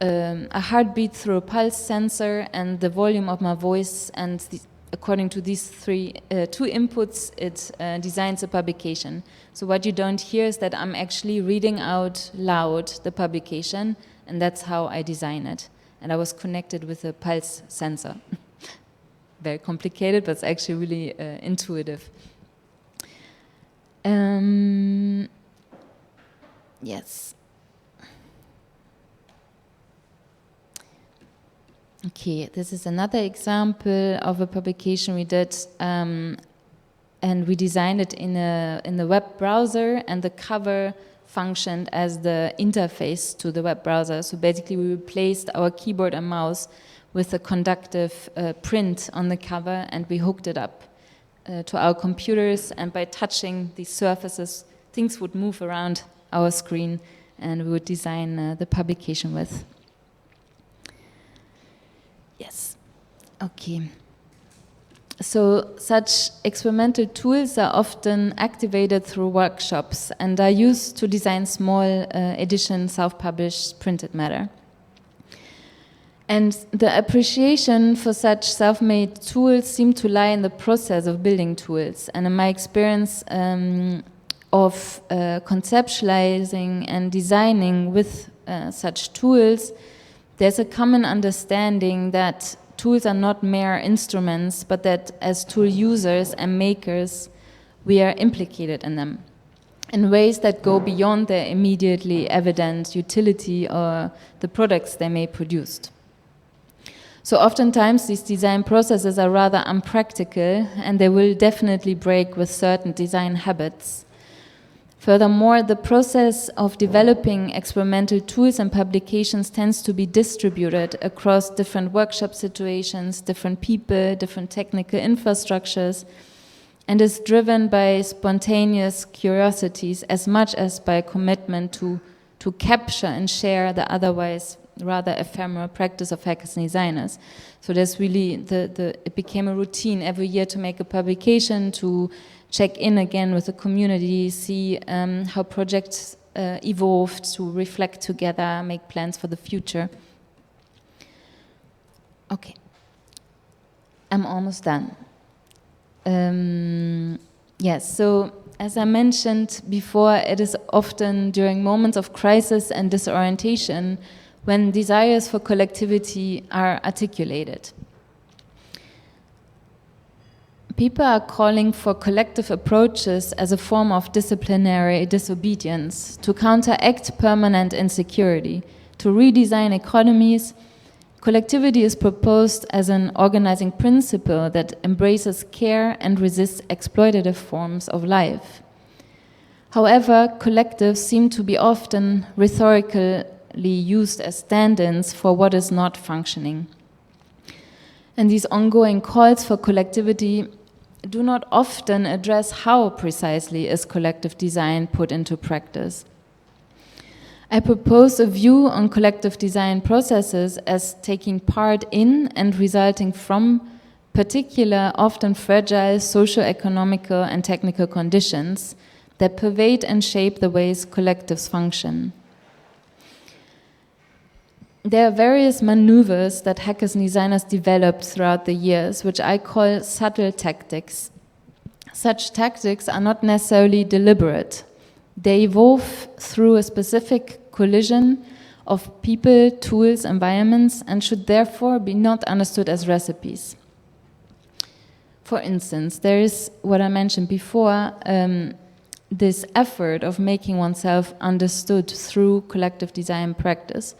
a heartbeat through a pulse sensor and the volume of my voice, and according to these two inputs, it designs a publication. So what you don't hear is that I'm actually reading out loud the publication, and that's how I design it. And I was connected with a pulse sensor. Very complicated, but it's actually really intuitive. Yes. Okay, this is another example of a publication we did, and we designed it in the web browser, and the cover functioned as the interface to the web browser. So basically we replaced our keyboard and mouse with a conductive print on the cover, and we hooked it up to our computers, and by touching these surfaces, things would move around our screen, and we would design the publication with. Yes, okay. So such experimental tools are often activated through workshops and are used to design small edition self-published printed matter. And the appreciation for such self-made tools seemed to lie in the process of building tools. And in my experience of conceptualizing and designing with such tools, there's a common understanding that tools are not mere instruments, but that as tool users and makers, we are implicated in them in ways that go beyond their immediately evident utility or the products they may produce. So oftentimes these design processes are rather unpractical, and they will definitely break with certain design habits. Furthermore, the process of developing experimental tools and publications tends to be distributed across different workshop situations, different people, different technical infrastructures, and is driven by spontaneous curiosities as much as by a commitment to capture and share the otherwise rather ephemeral practice of hackers and designers. So there's really, it became a routine every year to make a publication, to check in again with the community, see how projects evolved, to reflect together, make plans for the future. Okay, I'm almost done. Yes, so as I mentioned before, it is often during moments of crisis and disorientation when desires for collectivity are articulated. People are calling for collective approaches as a form of disciplinary disobedience to counteract permanent insecurity, to redesign economies. Collectivity is proposed as an organizing principle that embraces care and resists exploitative forms of life. However, collectives seem to be often rhetorically used as stand-ins for what is not functioning. And these ongoing calls for collectivity do not often address how precisely is collective design put into practice. I propose a view on collective design processes as taking part in and resulting from particular, often fragile socio-economical and technical conditions that pervade and shape the ways collectives function. There are various maneuvers that hackers and designers developed throughout the years, which I call subtle tactics. Such tactics are not necessarily deliberate. They evolve through a specific collision of people, tools, environments, and should therefore be not understood as recipes. For instance, there is what I mentioned before, this effort of making oneself understood through collective design practice.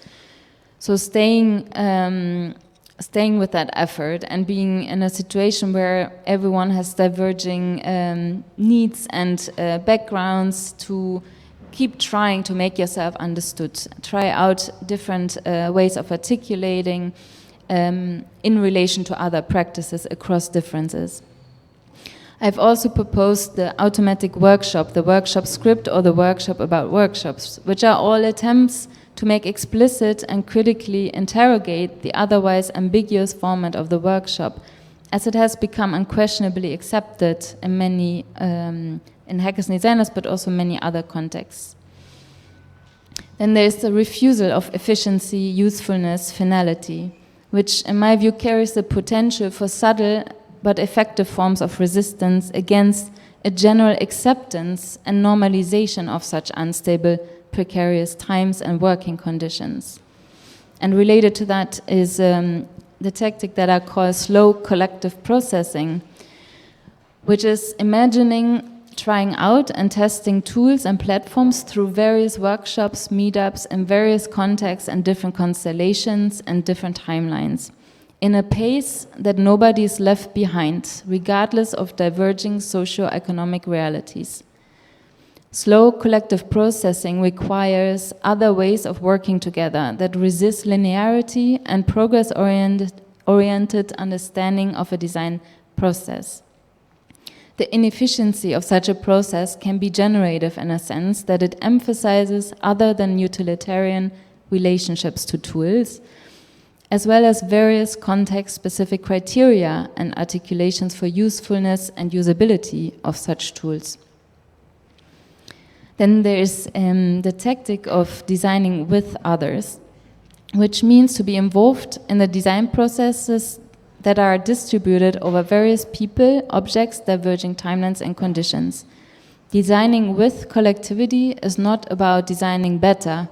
So staying with that effort and being in a situation where everyone has diverging needs and backgrounds, to keep trying to make yourself understood. Try out different ways of articulating in relation to other practices across differences. I've also proposed the automatic workshop, the workshop script, or the workshop about workshops, which are all attempts to make explicit and critically interrogate the otherwise ambiguous format of the workshop, as it has become unquestionably accepted in many, in hackers and designers, but also many other contexts. Then there's the refusal of efficiency, usefulness, finality, which in my view carries the potential for subtle but effective forms of resistance against a general acceptance and normalization of such unstable, precarious times and working conditions. And related to that is the tactic that I call slow collective processing, which is imagining trying out and testing tools and platforms through various workshops, meetups, in various contexts and different constellations and different timelines, in a pace that nobody is left behind, regardless of diverging socio-economic realities. Slow collective processing requires other ways of working together that resist linearity and progress-oriented understanding of a design process. The inefficiency of such a process can be generative in a sense that it emphasizes other than utilitarian relationships to tools, as well as various context-specific criteria and articulations for usefulness and usability of such tools. Then there is the tactic of designing with others, which means to be involved in the design processes that are distributed over various people, objects, diverging timelines and conditions. Designing with collectivity is not about designing better.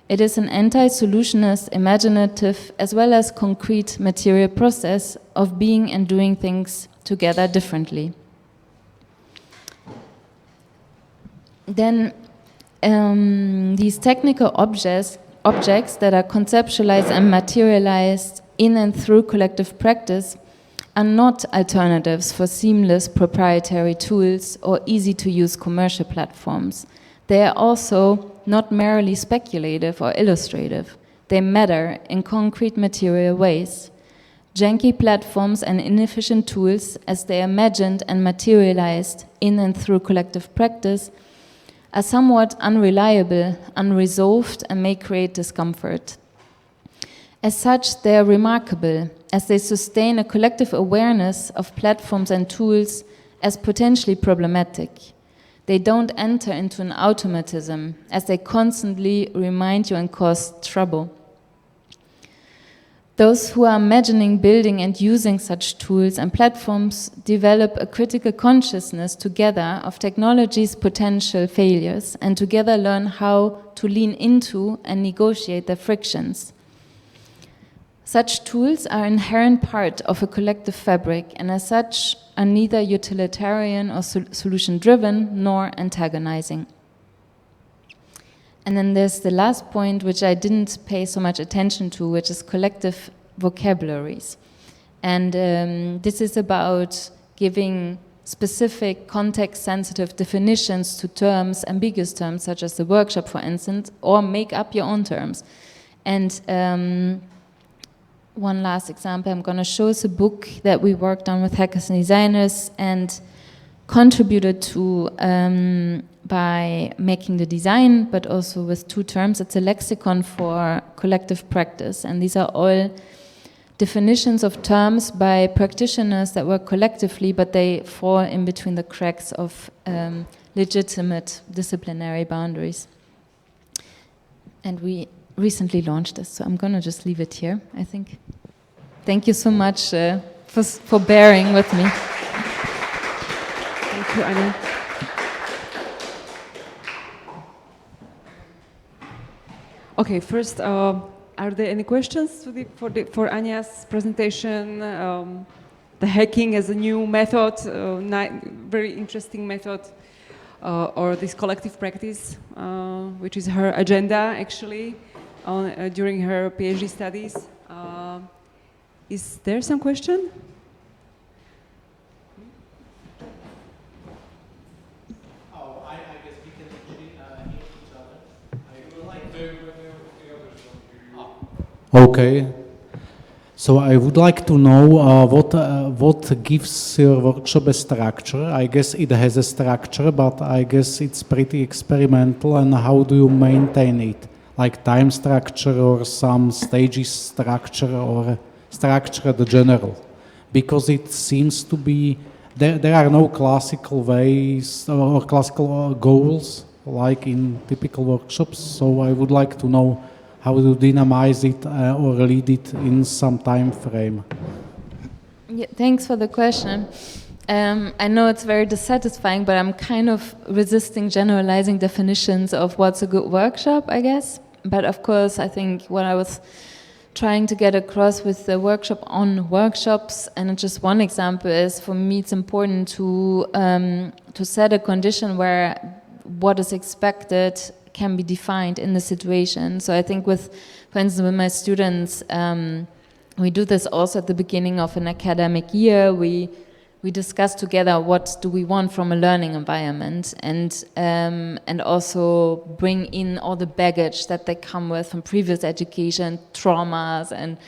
It is an anti-solutionist, imaginative, as well as concrete material process of being and doing things together differently. Then these technical objects that are conceptualized and materialized in and through collective practice are not alternatives for seamless proprietary tools or easy-to-use commercial platforms. They are also not merely speculative or illustrative. They matter in concrete material ways. Janky platforms and inefficient tools, as they are imagined and materialized in and through collective practice, are somewhat unreliable, unresolved, and may create discomfort. As such, they are remarkable, as they sustain a collective awareness of platforms and tools as potentially problematic. They don't enter into an automatism, as they constantly remind you and cause trouble. Those who are imagining, building, and using such tools and platforms develop a critical consciousness together of technology's potential failures, and together learn how to lean into and negotiate their frictions. Such tools are an inherent part of a collective fabric, and as such are neither utilitarian or solution-driven nor antagonizing. And then there's the last point, which I didn't pay so much attention to, which is collective vocabularies. And this is about giving specific context-sensitive definitions to terms, ambiguous terms, such as the workshop, for instance, or make up your own terms. And one last example I'm going to show is a book that we worked on with hackers and designers and contributed to by making the design, but also with two terms. It's a lexicon for collective practice, and these are all definitions of terms by practitioners that work collectively, but they fall in between the cracks of legitimate disciplinary boundaries. And we recently launched this, so I'm going to just leave it here, I think. Thank you so much for bearing with me. Thank you, Anya. Okay, first, are there any questions for Anya's presentation? The hacking as a new method, very interesting method, or this collective practice, which is her agenda actually during her PhD studies. Is there some question? I guess we can actually hear each other. I would like to... Okay. So I would like to know what gives your workshop a structure. I guess it has a structure, but I guess it's pretty experimental. And how do you maintain it? Like time structure or some stages structure or structure the general? Because it seems to be, there are no classical ways or classical goals like in typical workshops. So I would like to know how to dynamize it or lead it in some time frame. Yeah, thanks for the question. I know it's very dissatisfying, but I'm kind of resisting generalizing definitions of what's a good workshop, I guess. But of course, I think what I was trying to get across with the workshop on workshops, and just one example is, for me, it's important to set a condition where what is expected can be defined in the situation. So I think for instance, with my students, we do this also at the beginning of an academic year. We discuss together what do we want from a learning environment, and also bring in all the baggage that they come with from previous education, traumas, and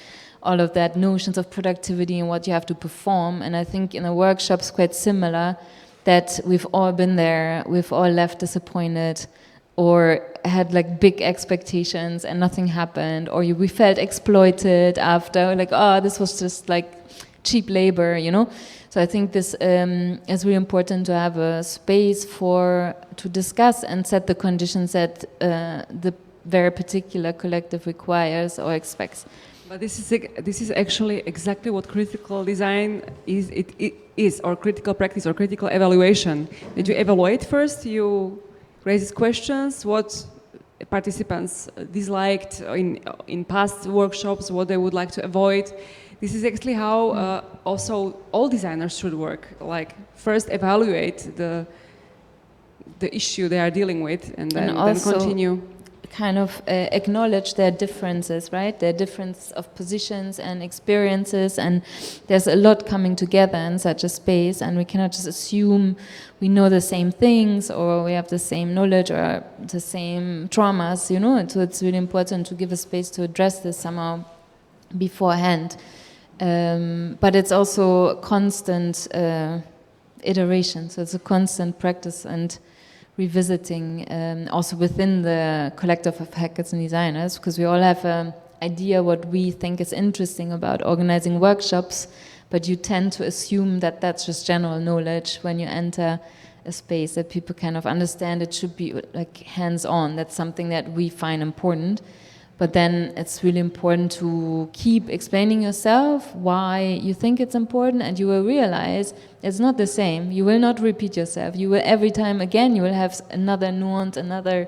all of that, notions of productivity and what you have to perform. And I think in a workshop's quite similar, that we've all been there, we've all left disappointed, or had like big expectations and nothing happened, or we felt exploited after, like, oh, this was just like cheap labor, you know. So I think this is really important, to have a space to discuss and set the conditions that the very particular collective requires or expects. But this is actually exactly what critical design is, or critical practice, or critical evaluation. That you evaluate first, you raise questions, what participants disliked in past workshops, what they would like to avoid. This is actually how also all designers should work. Like, first evaluate the issue they are dealing with, and then continue. Kind of acknowledge their differences, right? Their difference of positions and experiences, and there's a lot coming together in such a space, and we cannot just assume we know the same things, or we have the same knowledge, or the same traumas, you know. And so it's really important to give a space to address this somehow beforehand. But it's also constant iteration, so it's a constant practice and revisiting, also within the collective of hackers and designers, because we all have an idea what we think is interesting about organizing workshops, but you tend to assume that that's just general knowledge when you enter a space, that people kind of understand it should be like hands-on. That's something that we find important. But then it's really important to keep explaining yourself why you think it's important, and you will realize it's not the same. You will not repeat yourself. You will, every time again, you will have another nuance, another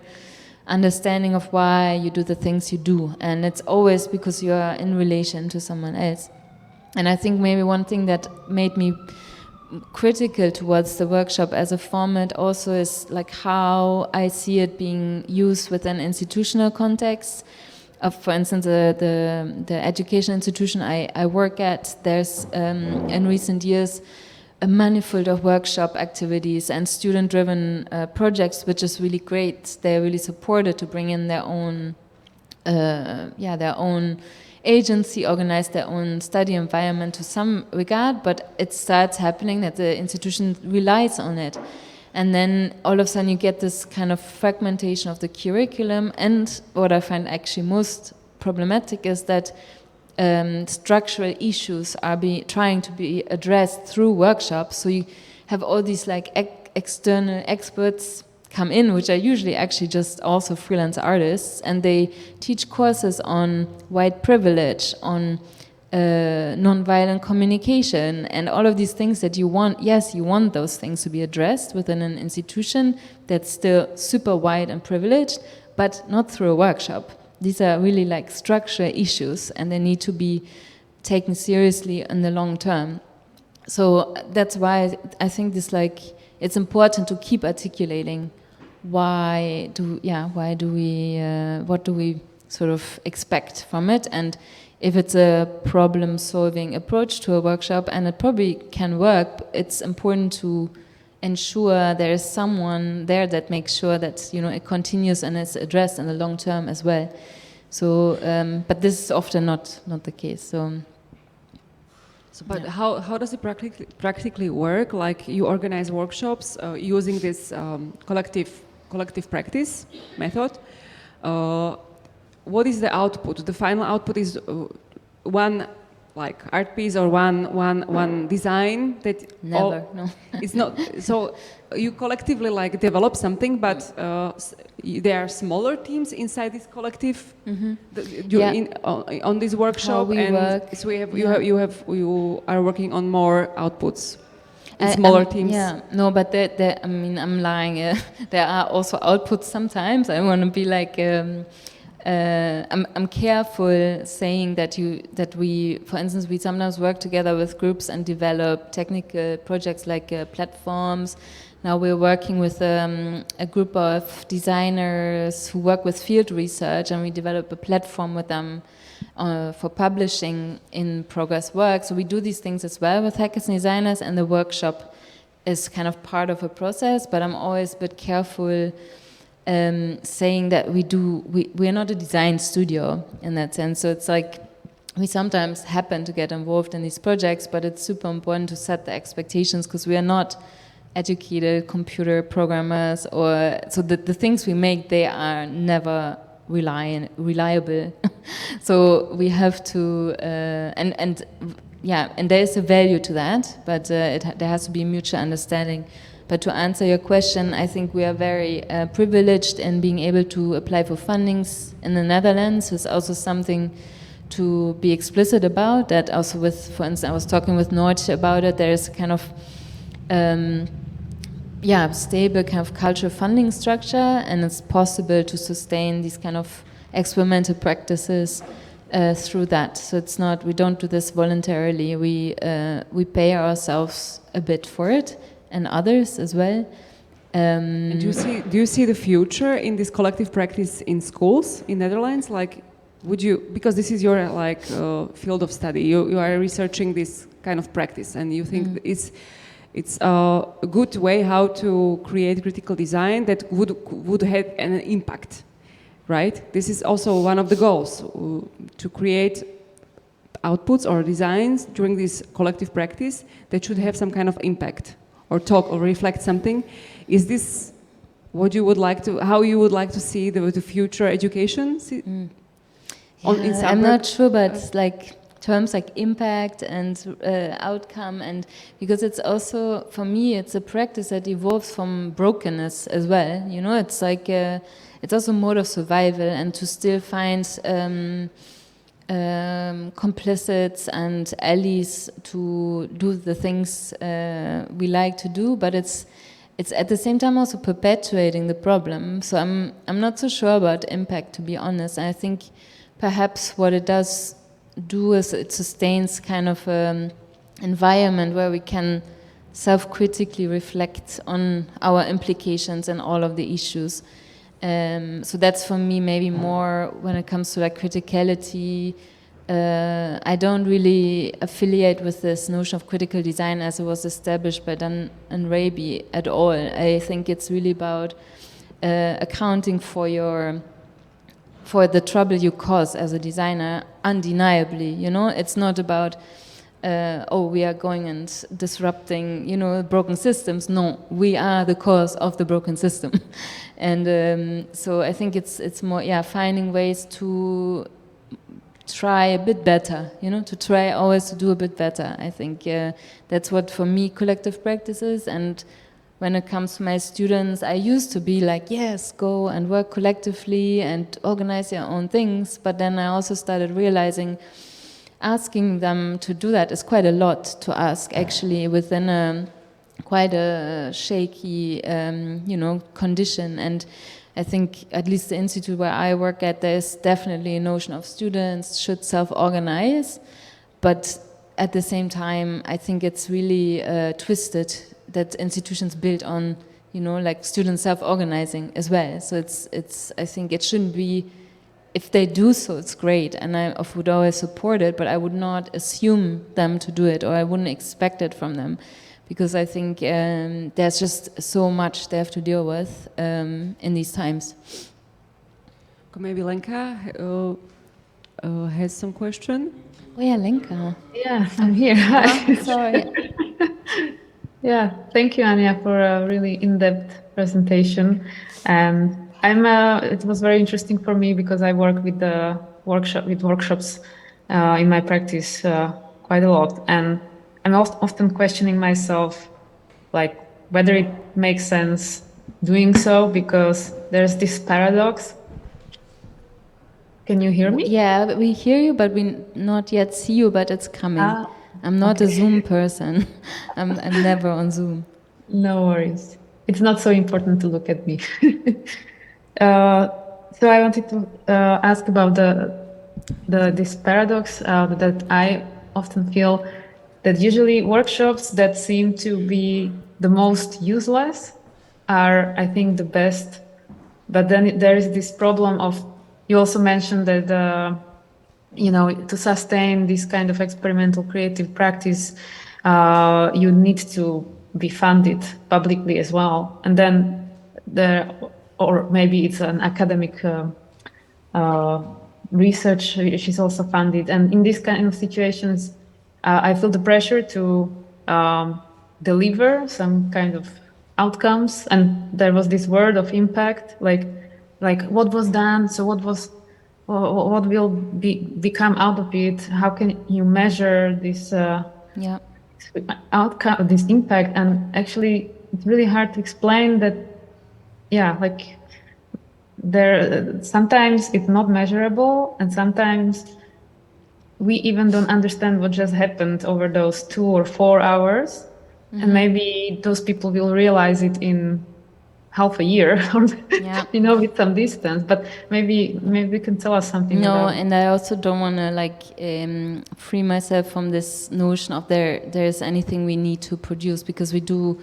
understanding of why you do the things you do. And it's always because you are in relation to someone else. And I think maybe one thing that made me critical towards the workshop as a format also is like how I see it being used within institutional contexts. For instance, the education institution I work at, there's in recent years a manifold of workshop activities and student-driven projects, which is really great. They're really supported to bring in their own agency, organize their own study environment to some regard, but it starts happening that the institution relies on it. And then all of a sudden you get this kind of fragmentation of the curriculum, and what I find actually most problematic is that structural issues are trying to be addressed through workshops. So you have all these like external experts come in, which are usually actually just also freelance artists, and they teach courses on white privilege, on nonviolent communication, and all of these things that you want. Yes, you want those things to be addressed within an institution that's still super white and privileged, but not through a workshop. These are really like structural issues, and they need to be taken seriously in the long term. So that's why I think this, like, it's important to keep articulating what do we sort of expect from it, and if it's a problem-solving approach to a workshop, and it probably can work, it's important to ensure there is someone there that makes sure that, you know, it continues and is addressed in the long term as well. So, but this is often not the case. But how does it practically work? Like, you organize workshops using this collective practice method. What is the output? The final output is one like art piece or one design that Never, no. it's not. So you collectively like develop something, but there are smaller teams inside this collective. On this workshop, we and work. so you are working on more outputs. Smaller teams. Yeah, no, but I mean, I'm lying. There are also outputs sometimes. I want to be like, I'm careful saying that we, for instance, we sometimes work together with groups and develop technical projects like platforms. Now we're working with a group of designers who work with field research, and we develop a platform with them for publishing in progress work. So we do these things as well with hackers and designers, and the workshop is kind of part of a process, but I'm always a bit careful saying that we're not a design studio in that sense. So it's like we sometimes happen to get involved in these projects, but it's super important to set the expectations, because we are not educated computer programmers, or so the things we make, they are never reliable. So we have to and there is a value to that, but there has to be mutual understanding. But to answer your question, I think we are very privileged in being able to apply for fundings in the Netherlands. It's also something to be explicit about. That also with, for instance, I was talking with Noortje about it. There is a kind of stable kind of cultural funding structure, and it's possible to sustain these kind of experimental practices through that. So it's not, we don't do this voluntarily. We pay ourselves a bit for it, and others as well. And do you see the future in this collective practice in schools in Netherlands? Like, would you, because this is your like field of study, you are researching this kind of practice, and you think it's a good way how to create critical design that would have an impact, right? This is also one of the goals, to create outputs or designs during this collective practice that should have some kind of impact or talk or reflect something. Is this what you would like to, how you would like to see the future education? I'm not sure, but like terms like impact and outcome, and because it's also, for me, it's a practice that evolves from brokenness as well. You know, it's like it's also a mode of survival, and to still find complicits and allies to do the things we like to do, but it's at the same time also perpetuating the problem. So I'm not so sure about impact, to be honest. I think perhaps what it does do is it sustains kind of an environment where we can self-critically reflect on our implications and all of the issues. So that's for me maybe more when it comes to like criticality. I don't really affiliate with this notion of critical design as it was established by Dan and Raby at all. I think it's really about accounting for the trouble you cause as a designer, undeniably. You know, it's not about we are going and disrupting, you know, broken systems. No, we are the cause of the broken system. And so I think it's more finding ways to try a bit better, you know, to try always to do a bit better. I think that's what for me collective practice is. And when it comes to my students, I used to be like, yes, go and work collectively and organize your own things. But then I also started realizing asking them to do that is quite a lot to ask, actually, within quite a shaky, condition. And I think at least the institute where I work at, there's definitely a notion of students should self-organize. But at the same time, I think it's really twisted that institutions build on, you know, like students self-organizing as well. So it's I think it shouldn't be, if they do so, it's great, and I would always support it, but I would not assume them to do it, or I wouldn't expect it from them, because I think there's just so much they have to deal with in these times. Maybe Lenka has some question? Oh yeah, Lenka. Yeah, I'm here. Sorry. Yeah, thank you, Anja, for a really in-depth presentation. It was very interesting for me because I work with workshops in my practice quite a lot, and I'm often questioning myself, like whether it makes sense doing so, because there's this paradox. Can you hear me? Yeah, we hear you, but we not yet see you, but it's coming. I'm not a Zoom person. I'm never on Zoom. No worries. It's not so important to look at me. So I wanted to ask about this paradox that I often feel, that usually workshops that seem to be the most useless are, I think, the best. But then there is this problem of, you also mentioned that, to sustain this kind of experimental creative practice, you need to be funded publicly as well. And then or maybe it's an academic research which is also funded. And in these kind of situations, I feel the pressure to deliver some kind of outcomes. And there was this word of impact, like what was done, so what will become out of it? How can you measure this outcome, this impact? And actually, it's really hard to explain that. Yeah, like sometimes it's not measurable, and sometimes we even don't understand what just happened over those 2 or 4 hours. Mm-hmm. And maybe those people will realize it in half a year, or with some distance. But maybe you can tell us something. No, and I also don't want to free myself from this notion of there's anything we need to produce, because we do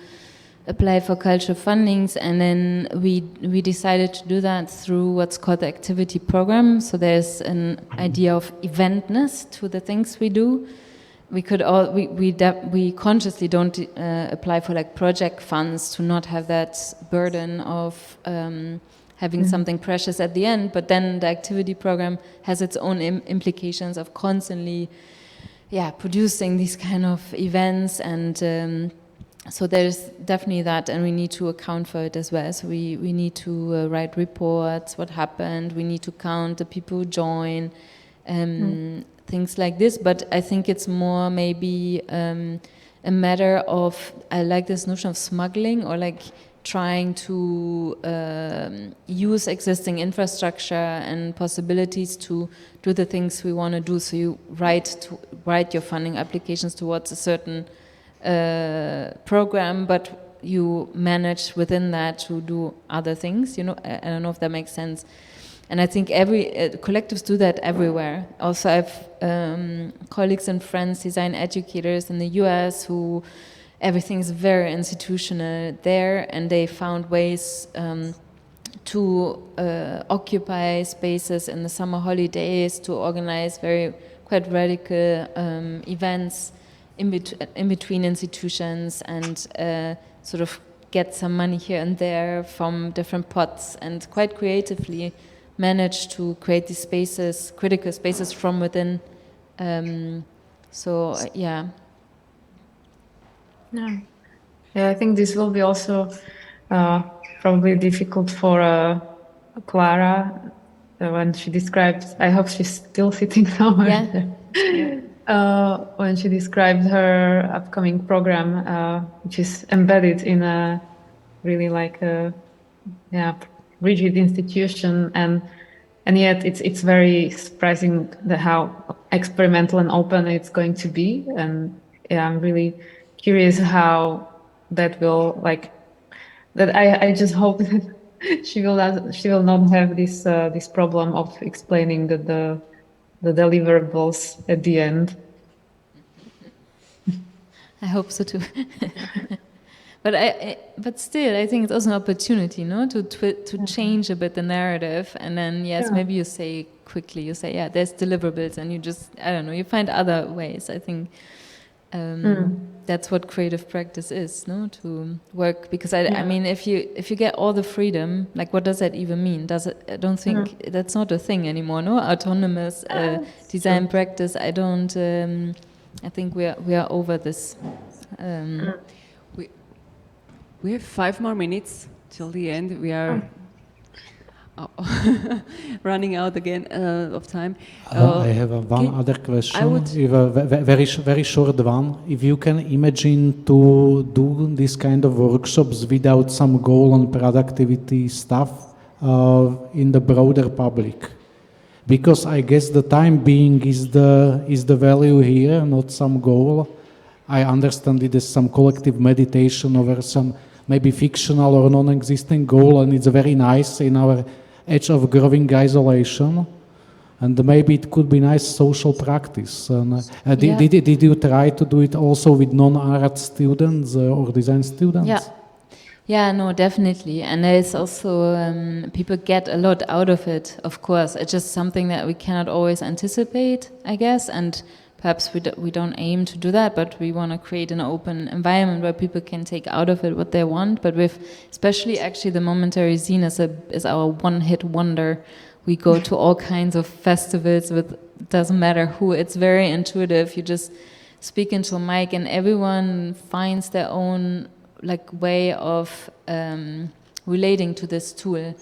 apply for cultural fundings, and then we decided to do that through what's called the activity program. So there's an idea of eventness to the things we do. We consciously don't apply for project funds to not have that burden of having something precious at the end. But then the activity program has its own implications of constantly, producing these kind of events, and so there's definitely that, and we need to account for it as well. So we need to write reports, what happened. We need to count the people who join. Things like this. But I think it's more maybe a matter of, I like this notion of smuggling, or trying to use existing infrastructure and possibilities to do the things we want to do. So you write your funding applications towards a certain program, but you manage within that to do other things. I don't know if that makes sense. And I think collectives do that everywhere. Also, I have colleagues and friends, design educators in the US, who everything is very institutional there, and they found ways to occupy spaces in the summer holidays, to organize quite radical events in between institutions, and sort of get some money here and there from different pots, and quite creatively manage to create these spaces, critical spaces from within. Yeah, I think this will be also probably difficult for Clara when she describes. I hope she's still sitting somewhere. When she described her upcoming program, which is embedded in a really rigid institution, and yet it's very surprising how experimental and open it's going to be. And I'm really curious how that will that. I just hope that she will not have this problem of explaining the deliverables at the end. I hope so too. But still, I think it's also an opportunity, to change a bit the narrative, and then maybe you say quickly, there's deliverables, and you just, I don't know, you find other ways. I think that's what creative practice is, to work. Because I mean, if you get all the freedom, what does that even mean? I don't think that's not a thing anymore. No, autonomous design practice. I don't. I think we are over this. We have 5 more minutes till the end. We are running out again of time. I have one other question, very short one. If you can imagine to do this kind of workshops without some goal on productivity stuff in the broader public, because I guess the time being is the value here, not some goal. I understand it as some collective meditation over some maybe fictional or non-existing goal, and it's very nice in our age of growing isolation, and maybe it could be nice social practice. And, did you try to do it also with non-art students or design students? Yeah, no, definitely. And there's also, people get a lot out of it, of course. It's just something that we cannot always anticipate, I guess, and perhaps we don't aim to do that, but we want to create an open environment where people can take out of it what they want. But with, especially actually the Momentary Zine is our one-hit wonder. We go to all kinds of festivals with, doesn't matter who, it's very intuitive. You just speak into a mic and everyone finds their own way of relating to this tool.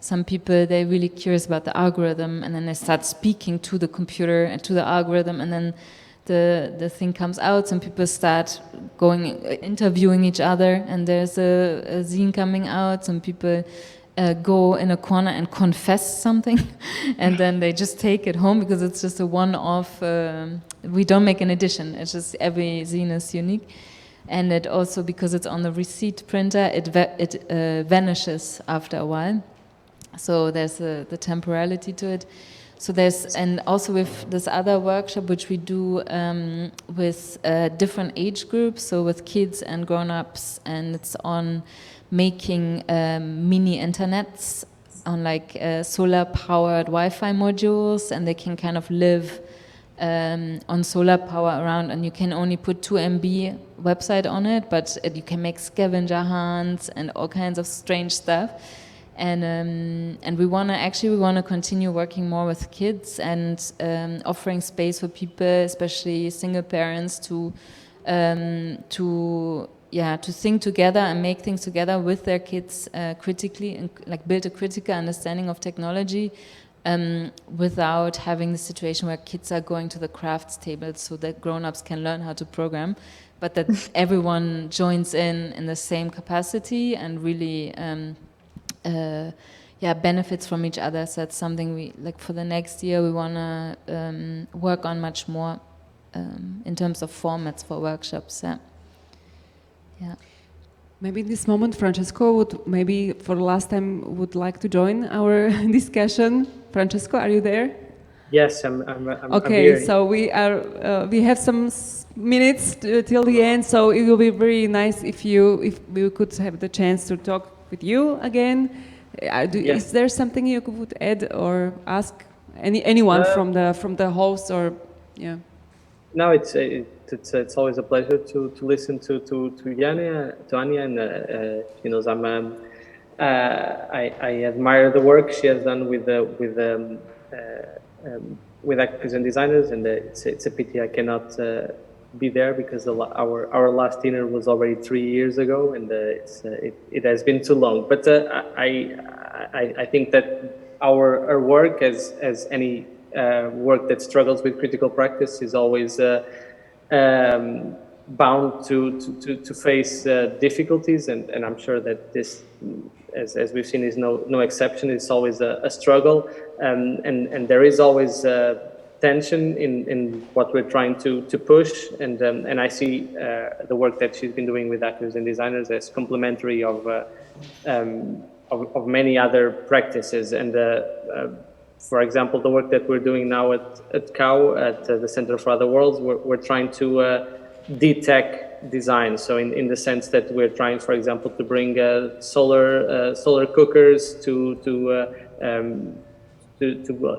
Some people, they're really curious about the algorithm, and then they start speaking to the computer and to the algorithm, and then the thing comes out. Some people start interviewing each other, and there's a zine coming out. Some people go in a corner and confess something, and then they just take it home because it's just a one-off. We don't make an edition. It's just every zine is unique. And it also, because it's on the receipt printer, it vanishes after a while. So there's the temporality to it. So and also with this other workshop, which we do with different age groups, so with kids and grown-ups, and it's on making mini internets on solar-powered Wi-Fi modules, and they can kind of live on solar power around, and you can only put 2 MB website on it, but you can make scavenger hunts and all kinds of strange stuff. And we want to continue working more with kids and offering space for people, especially single parents, to think together and make things together with their kids critically, and build a critical understanding of technology. Without having the situation where kids are going to the crafts table so that grown-ups can learn how to program, but that everyone joins in the same capacity and really benefits from each other. So that's something we, for the next year, we want to work on much more in terms of formats for workshops. Yeah. Maybe in this moment, Francesco would maybe for the last time would like to join our discussion. Francesco, are you there? Yes, I'm okay, here. So we have some minutes till the end. So it will be very nice if we could have the chance to talk with you again. Yes. Is there something you would add or ask anyone from the host or yeah? No, it's always a pleasure to listen to Anya, and she knows I admire the work she has done with actors and designers, and it's a pity I cannot be there because our last dinner was already 3 years ago, and it has been too long. But I think that our work, as any work that struggles with critical practice, is always bound to face difficulties, and I'm sure that this, as we've seen, is no exception. It's always a struggle, and there is always tension in what we're trying to push, and I see the work that she's been doing with actors and designers as complementary of many other practices. And for example, the work that we're doing now at CAU, at the Center for Other Worlds, we're trying to detect design. So in the sense that we're trying, for example, to bring solar cookers to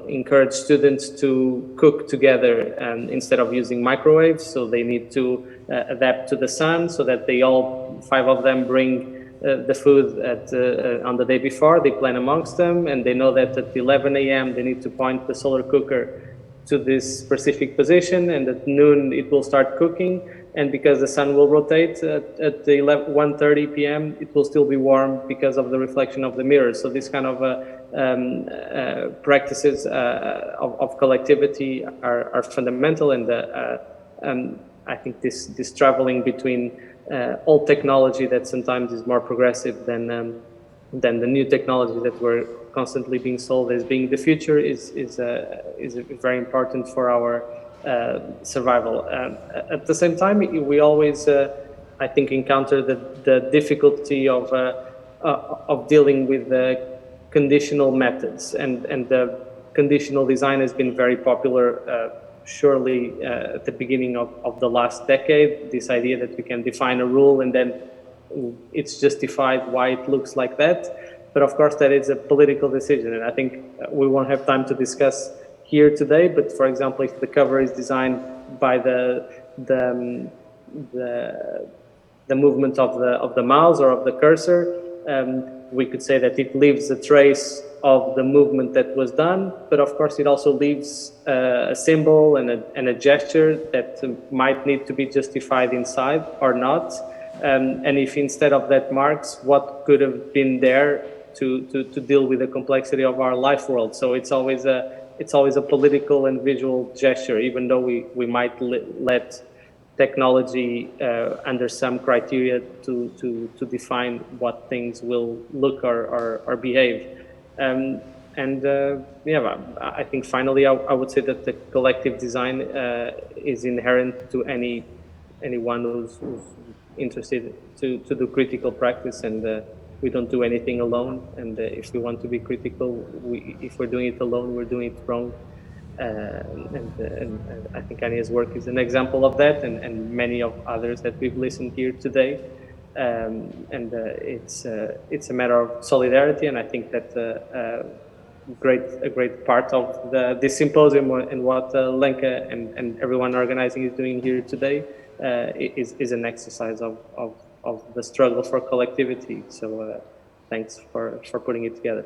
encourage students to cook together instead of using microwaves. So they need to adapt to the sun, so that they all 5 of them bring the food on the day before. They plan amongst them, and they know that at 11 a.m. they need to point the solar cooker to this specific position, and at noon it will start cooking. and because the sun will rotate at the 1:30 p.m., it will still be warm because of the reflection of the mirrors. So this kind of practices of collectivity are fundamental, and I think this traveling between old technology that sometimes is more progressive than the new technology that we're constantly being sold as being the future is very important for our survival. At the same time, we always, I think, encounter the difficulty of dealing with the conditional methods, and the conditional design has been very popular. Surely at the beginning of the last decade, this idea that we can define a rule and then it's justified why it looks like that. But of course, that is a political decision, and I think we won't have time to discuss here today. But for example, if the cover is designed by the movement of the mouse or of the cursor, we could say that it leaves a trace of the movement that was done, but of course it also leaves a symbol and a gesture that might need to be justified inside or not. And if instead of that marks, what could have been there to deal with the complexity of our life world. So it's always a political and visual gesture, even though we might let technology under some criteria to define what things will look or behave. I think finally I would say that the collective design is inherent to anyone who's interested to do critical practice, and we don't do anything alone. And if we want to be critical, if we're doing it alone, we're doing it wrong. And I think Anya's work is an example of that, and many of others that we've listened here today. It's a matter of solidarity, and I think that a great part of this symposium and what Lenka and everyone organizing is doing here today is an exercise of the struggle for collectivity. So thanks for putting it together.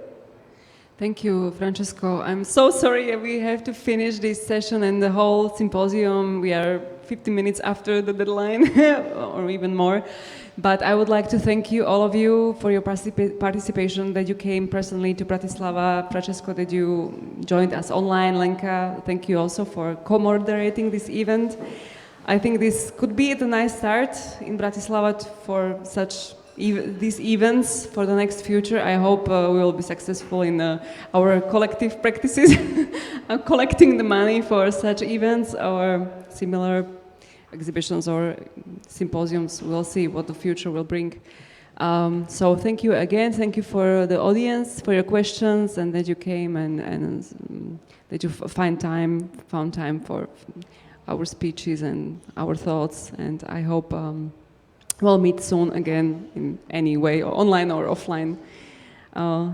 Thank you, Francesco. I'm so sorry we have to finish this session and the whole symposium. We are 15 minutes after the deadline, or even more. But I would like to thank you, all of you, for your participation, that you came personally to Bratislava. Francesco, that you joined us online. Lenka, thank you also for co-moderating this event. I think this could be a nice start in Bratislava for these events for the next future. I hope we will be successful in our collective practices, collecting the money for such events or similar exhibitions or symposiums. We'll see what the future will bring. So thank you again. Thank you for the audience, for your questions, and that you came and that you found time for our speeches and our thoughts. And I hope we'll meet soon again in any way, or online or offline.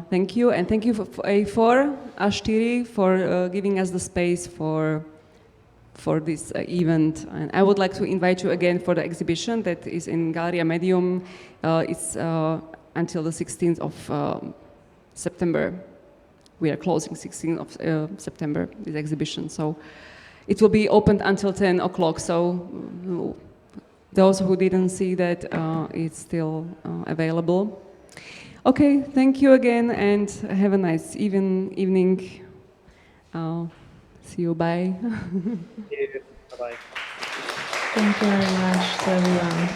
Thank you, and thank you for A4 for giving us the space for this event. And I would like to invite you again for the exhibition that is in Galleria Medium. It's until the 16th of September. We are closing 16th of September, this exhibition. So it will be opened until 10 o'clock. So those who didn't see that, it's still available. Okay, thank you again, and have a nice evening. See you, bye. Bye-bye. Thank you very much to everyone.